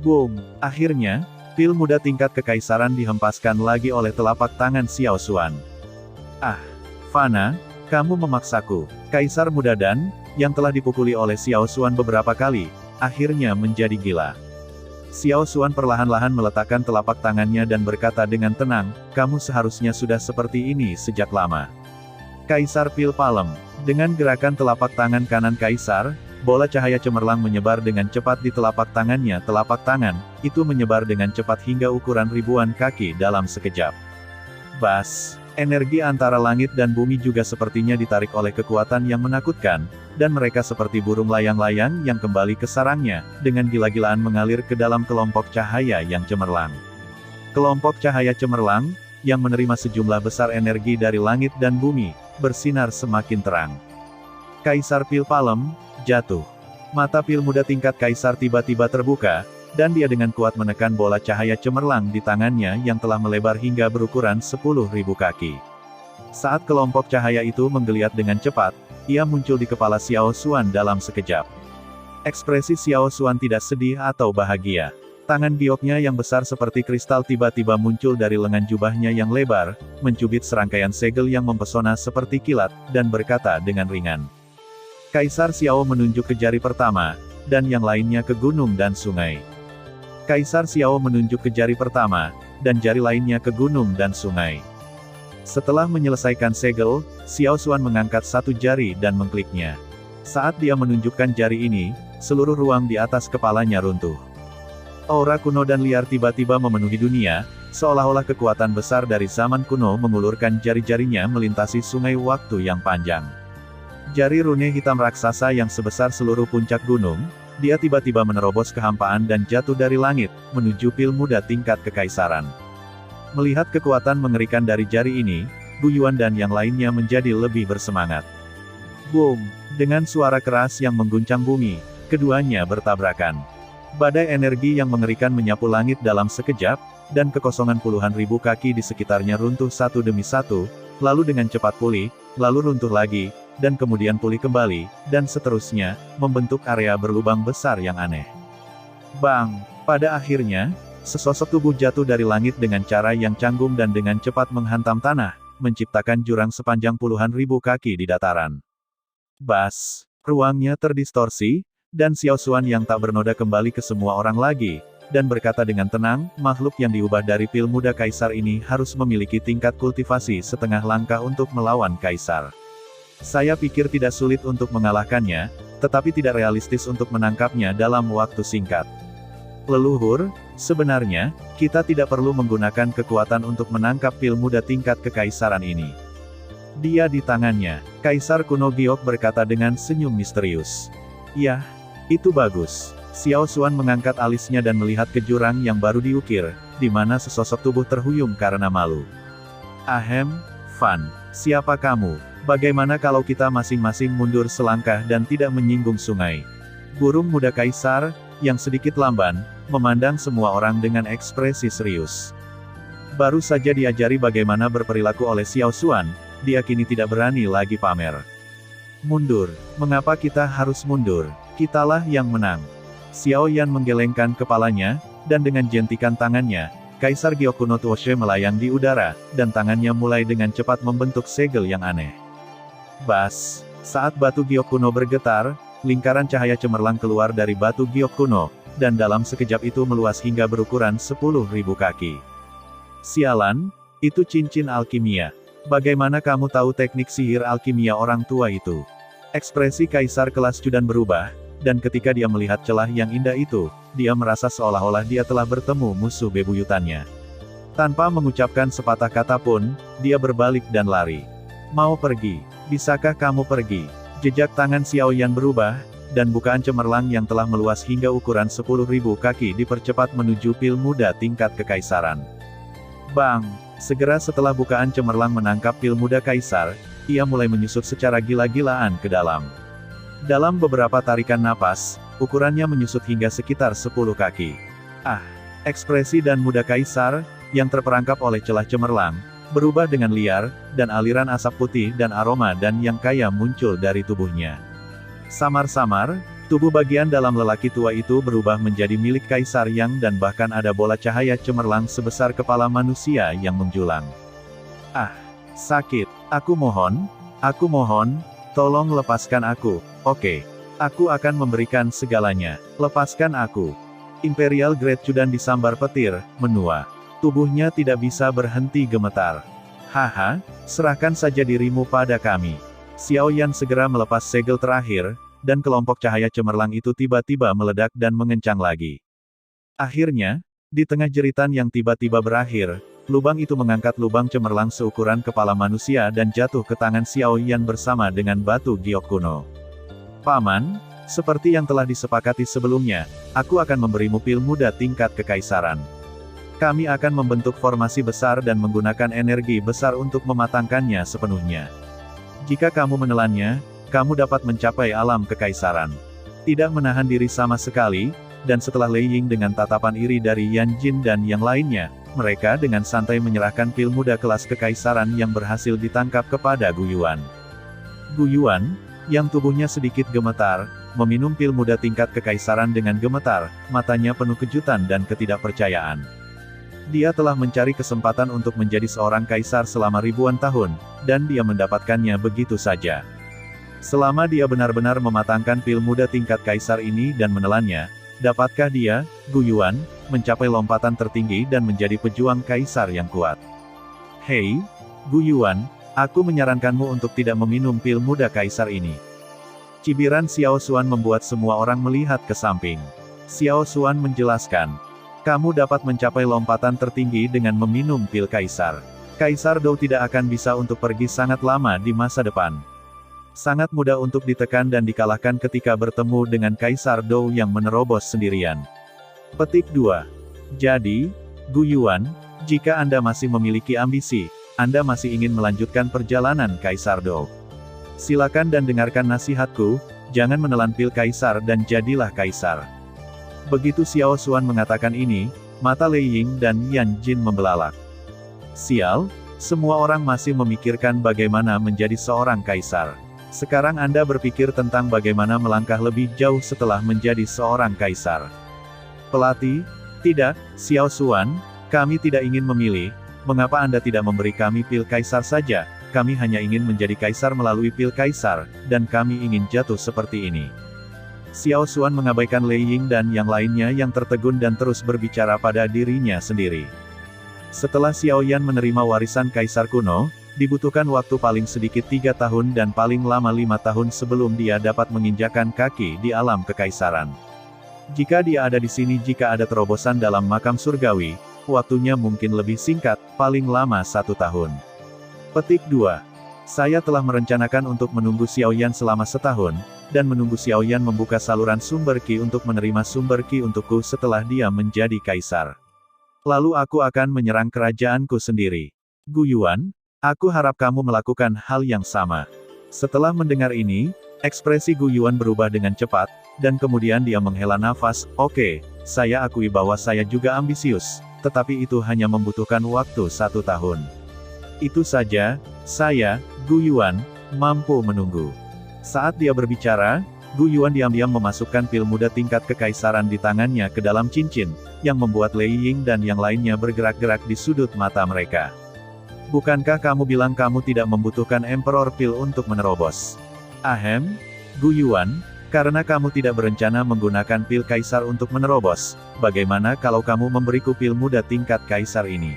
Boom! Akhirnya, pil muda tingkat kekaisaran dihempaskan lagi oleh telapak tangan Xiao Xuan. Ah! Fana, kamu memaksaku. Kaisar muda Dan, yang telah dipukuli oleh Xiao Xuan beberapa kali, akhirnya menjadi gila. Xiao Xuan perlahan-lahan meletakkan telapak tangannya dan berkata dengan tenang, kamu seharusnya sudah seperti ini sejak lama. Kaisar Pil Palem. Dengan gerakan telapak tangan kanan Kaisar, bola cahaya cemerlang menyebar dengan cepat di telapak tangannya. Telapak tangan, itu menyebar dengan cepat hingga ukuran ribuan kaki dalam sekejap. Bas! Energi antara langit dan bumi juga sepertinya ditarik oleh kekuatan yang menakutkan, dan mereka seperti burung layang-layang yang kembali ke sarangnya, dengan gila-gilaan mengalir ke dalam kelompok cahaya yang cemerlang. Kelompok cahaya cemerlang, yang menerima sejumlah besar energi dari langit dan bumi, bersinar semakin terang. Kaisar Pil Palem, jatuh. Mata pil muda tingkat kaisar tiba-tiba terbuka, dan dia dengan kuat menekan bola cahaya cemerlang di tangannya yang telah melebar hingga berukuran 10.000 kaki. Saat kelompok cahaya itu menggeliat dengan cepat, ia muncul di kepala Xiao Xuan dalam sekejap. Ekspresi Xiao Xuan tidak sedih atau bahagia. Tangan gioknya yang besar seperti kristal tiba-tiba muncul dari lengan jubahnya yang lebar, mencubit serangkaian segel yang mempesona seperti kilat, dan berkata dengan ringan. Kaisar Xiao menunjuk ke jari pertama, dan yang lainnya ke gunung dan sungai. Kaisar Xiao menunjuk ke jari pertama, dan jari lainnya ke gunung dan sungai. Setelah menyelesaikan segel, Xiao Xuan mengangkat satu jari dan mengkliknya. Saat dia menunjukkan jari ini, seluruh ruang di atas kepalanya runtuh. Aura kuno dan liar tiba-tiba memenuhi dunia, seolah-olah kekuatan besar dari zaman kuno mengulurkan jari-jarinya melintasi sungai waktu yang panjang. Jari rune hitam raksasa yang sebesar seluruh puncak gunung, dia tiba-tiba menerobos kehampaan dan jatuh dari langit, menuju pil muda tingkat kekaisaran. Melihat kekuatan mengerikan dari jari ini, Guyuan dan yang lainnya menjadi lebih bersemangat. Boom! Dengan suara keras yang mengguncang bumi, keduanya bertabrakan. Badai energi yang mengerikan menyapu langit dalam sekejap, dan kekosongan puluhan ribu kaki di sekitarnya runtuh satu demi satu, lalu dengan cepat pulih, lalu runtuh lagi, dan kemudian pulih kembali, dan seterusnya, membentuk area berlubang besar yang aneh. Bang! Pada akhirnya, sesosok tubuh jatuh dari langit dengan cara yang canggung dan dengan cepat menghantam tanah, menciptakan jurang sepanjang puluhan ribu kaki di dataran. Bas! Ruangnya terdistorsi, dan Xiao Xuan yang tak bernoda kembali ke semua orang lagi, dan berkata dengan tenang, makhluk yang diubah dari pil muda kaisar ini harus memiliki tingkat kultivasi setengah langkah untuk melawan kaisar. Saya pikir tidak sulit untuk mengalahkannya, tetapi tidak realistis untuk menangkapnya dalam waktu singkat. Leluhur, sebenarnya, kita tidak perlu menggunakan kekuatan untuk menangkap pil muda tingkat kekaisaran ini. Dia di tangannya, Kaisar kuno giok berkata dengan senyum misterius. Yah, itu bagus. Xiao Xuan mengangkat alisnya dan melihat ke jurang yang baru diukir, di mana sesosok tubuh terhuyung karena malu. Ahem, Fan, siapa kamu? Bagaimana kalau kita masing-masing mundur selangkah dan tidak menyinggung sungai? Burung muda kaisar, yang sedikit lamban, memandang semua orang dengan ekspresi serius. Baru saja diajari bagaimana berperilaku oleh Xiao Xuan, dia kini tidak berani lagi pamer. Mundur, mengapa kita harus mundur? Kitalah yang menang. Xiao Yan menggelengkan kepalanya, dan dengan jentikan tangannya, Kaisar Giok kuno Tuoshe melayang di udara, dan tangannya mulai dengan cepat membentuk segel yang aneh. Bas, saat batu giok kuno bergetar, lingkaran cahaya cemerlang keluar dari batu giok kuno, dan dalam sekejap itu meluas hingga berukuran 10.000 kaki. Sialan, itu cincin alkimia. Bagaimana kamu tahu teknik sihir alkimia orang tua itu? Ekspresi Kaisar kelas Cudan berubah, dan ketika dia melihat celah yang indah itu, dia merasa seolah-olah dia telah bertemu musuh bebuyutannya. Tanpa mengucapkan sepatah kata pun, dia berbalik dan lari. Mau pergi? Bisakah kamu pergi? Jejak tangan Xiao Yan berubah, dan bukaan cemerlang yang telah meluas hingga ukuran 10.000 kaki dipercepat menuju pil muda tingkat kekaisaran. Bang! Segera setelah bukaan cemerlang menangkap pil muda kaisar, ia mulai menyusut secara gila-gilaan ke dalam. Dalam beberapa tarikan napas, ukurannya menyusut hingga sekitar 10 kaki. Ah! Ekspresi dan muda kaisar, yang terperangkap oleh celah cemerlang, berubah dengan liar, dan aliran asap putih dan aroma dan yang kaya muncul dari tubuhnya. Samar-samar, tubuh bagian dalam lelaki tua itu berubah menjadi milik Kaisar Yang dan bahkan ada bola cahaya cemerlang sebesar kepala manusia yang menjulang. Ah! Sakit! Aku mohon, tolong lepaskan aku. Oke. Aku akan memberikan segalanya. Lepaskan aku. Imperial Great Cudan disambar petir, menua. Tubuhnya tidak bisa berhenti gemetar. Haha, serahkan saja dirimu pada kami. Xiao Yan segera melepas segel terakhir, dan kelompok cahaya cemerlang itu tiba-tiba meledak dan mengencang lagi. Akhirnya, di tengah jeritan yang tiba-tiba berakhir, lubang itu mengangkat lubang cemerlang seukuran kepala manusia dan jatuh ke tangan Xiao Yan bersama dengan batu giok kuno. Paman, seperti yang telah disepakati sebelumnya, aku akan memberimu pil muda tingkat kekaisaran. Kami akan membentuk formasi besar dan menggunakan energi besar untuk mematangkannya sepenuhnya. Jika kamu menelannya, kamu dapat mencapai alam kekaisaran. Tidak menahan diri sama sekali, dan setelah Lei Ying dengan tatapan iri dari Yan Jin dan yang lainnya, mereka dengan santai menyerahkan pil muda kelas kekaisaran yang berhasil ditangkap kepada Gu Yuan. Gu Yuan, yang tubuhnya sedikit gemetar, meminum pil muda tingkat kekaisaran dengan gemetar, matanya penuh kejutan dan ketidakpercayaan. Dia telah mencari kesempatan untuk menjadi seorang kaisar selama ribuan tahun, dan dia mendapatkannya begitu saja. Selama dia benar-benar mematangkan pil muda tingkat kaisar ini dan menelannya, dapatkah dia, Gu Yuan, mencapai lompatan tertinggi dan menjadi pejuang kaisar yang kuat? Hei, Gu Yuan, aku menyarankanmu untuk tidak meminum pil muda kaisar ini. Cibiran Xiao Xuan membuat semua orang melihat ke samping. Xiao Xuan menjelaskan. Kamu dapat mencapai lompatan tertinggi dengan meminum pil kaisar. Kaisar Dou tidak akan bisa untuk pergi sangat lama di masa depan. Sangat mudah untuk ditekan dan dikalahkan ketika bertemu dengan Kaisar Dou yang menerobos sendirian. Petik 2. Jadi, Gu Yuan, jika Anda masih memiliki ambisi, Anda masih ingin melanjutkan perjalanan Kaisar Dou. Silakan dan dengarkan nasihatku, jangan menelan pil kaisar dan jadilah kaisar. Begitu Xiao Xuan mengatakan ini, mata Lei Ying dan Yan Jin membelalak. Sial, semua orang masih memikirkan bagaimana menjadi seorang kaisar. Sekarang Anda berpikir tentang bagaimana melangkah lebih jauh setelah menjadi seorang kaisar. Pelatih, tidak, Xiao Xuan, kami tidak ingin memilih, mengapa Anda tidak memberi kami pil kaisar saja, kami hanya ingin menjadi kaisar melalui pil kaisar, dan kami ingin jatuh seperti ini. Xiao Xuan mengabaikan Lei Ying dan yang lainnya yang tertegun dan terus berbicara pada dirinya sendiri. Setelah Xiao Yan menerima warisan kaisar kuno, dibutuhkan waktu paling sedikit 3 tahun dan paling lama 5 tahun sebelum dia dapat menginjakan kaki di alam kekaisaran. Jika dia ada di sini jika ada terobosan dalam makam surgawi, waktunya mungkin lebih singkat, paling lama 1 tahun. Petik 2. Saya telah merencanakan untuk menunggu Xiaoyan selama setahun, dan menunggu Xiaoyan membuka saluran sumber Qi untuk menerima sumber Qi untukku setelah dia menjadi kaisar. Lalu aku akan menyerang kerajaanku sendiri. Gu Yuan, aku harap kamu melakukan hal yang sama. Setelah mendengar ini, ekspresi Gu Yuan berubah dengan cepat, dan kemudian dia menghela nafas. Oke, saya akui bahwa saya juga ambisius, tetapi itu hanya membutuhkan waktu 1 tahun. Itu saja, saya, Gu Yuan, mampu menunggu. Saat dia berbicara, Gu Yuan diam-diam memasukkan pil muda tingkat kekaisaran di tangannya ke dalam cincin, yang membuat Lei Ying dan yang lainnya bergerak-gerak di sudut mata mereka. Bukankah kamu bilang kamu tidak membutuhkan Emperor Pil untuk menerobos? Ahem, Gu Yuan, karena kamu tidak berencana menggunakan pil kaisar untuk menerobos, bagaimana kalau kamu memberiku pil muda tingkat kaisar ini?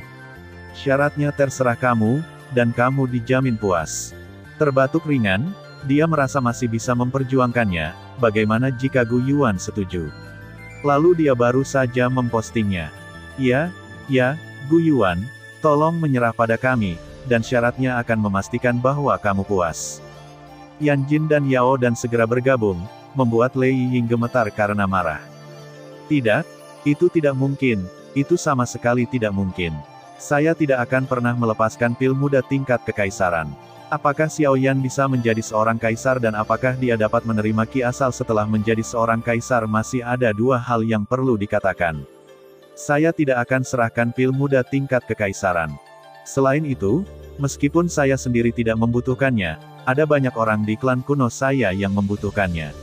Syaratnya terserah kamu, dan kamu dijamin puas. Terbatuk ringan, dia merasa masih bisa memperjuangkannya, bagaimana jika Gu Yuan setuju? Lalu dia baru saja mempostingnya. Ya, Gu Yuan, tolong menyerah pada kami, dan syaratnya akan memastikan bahwa kamu puas. Yan Jin dan Yao dan segera bergabung, membuat Lei Ying gemetar karena marah. Tidak, itu tidak mungkin, itu sama sekali tidak mungkin. Saya tidak akan pernah melepaskan pil muda tingkat kekaisaran. Apakah Xiaoyan bisa menjadi seorang kaisar dan apakah dia dapat menerima Qi asal setelah menjadi seorang kaisar? Masih ada 2 hal yang perlu dikatakan. Saya tidak akan serahkan pil muda tingkat kekaisaran. Selain itu, meskipun saya sendiri tidak membutuhkannya, ada banyak orang di klan kuno saya yang membutuhkannya.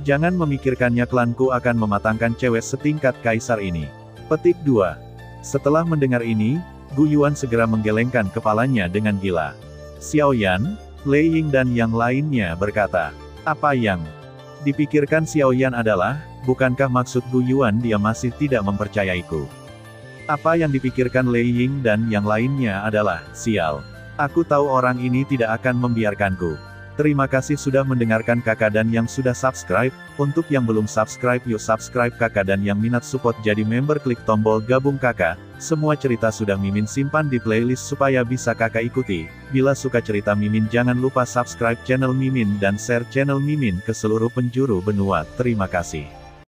Jangan memikirkannya, klanku akan mematangkan cewek setingkat kaisar ini. Petik 2. Setelah mendengar ini, Gu Yuan segera menggelengkan kepalanya dengan gila. Xiaoyan, Lei Ying dan yang lainnya berkata, apa yang dipikirkan Xiaoyan adalah, bukankah maksud Gu Yuan dia masih tidak mempercayaiku? Apa yang dipikirkan Lei Ying dan yang lainnya adalah, sial. Aku tahu orang ini tidak akan membiarkanku. Terima kasih sudah mendengarkan kakak dan yang sudah subscribe. Untuk yang belum subscribe yuk subscribe kakak dan yang minat support jadi member klik tombol gabung kakak. Semua cerita sudah Mimin simpan di playlist supaya bisa kakak ikuti. Bila suka cerita Mimin jangan lupa subscribe channel Mimin dan share channel Mimin ke seluruh penjuru benua. Terima kasih.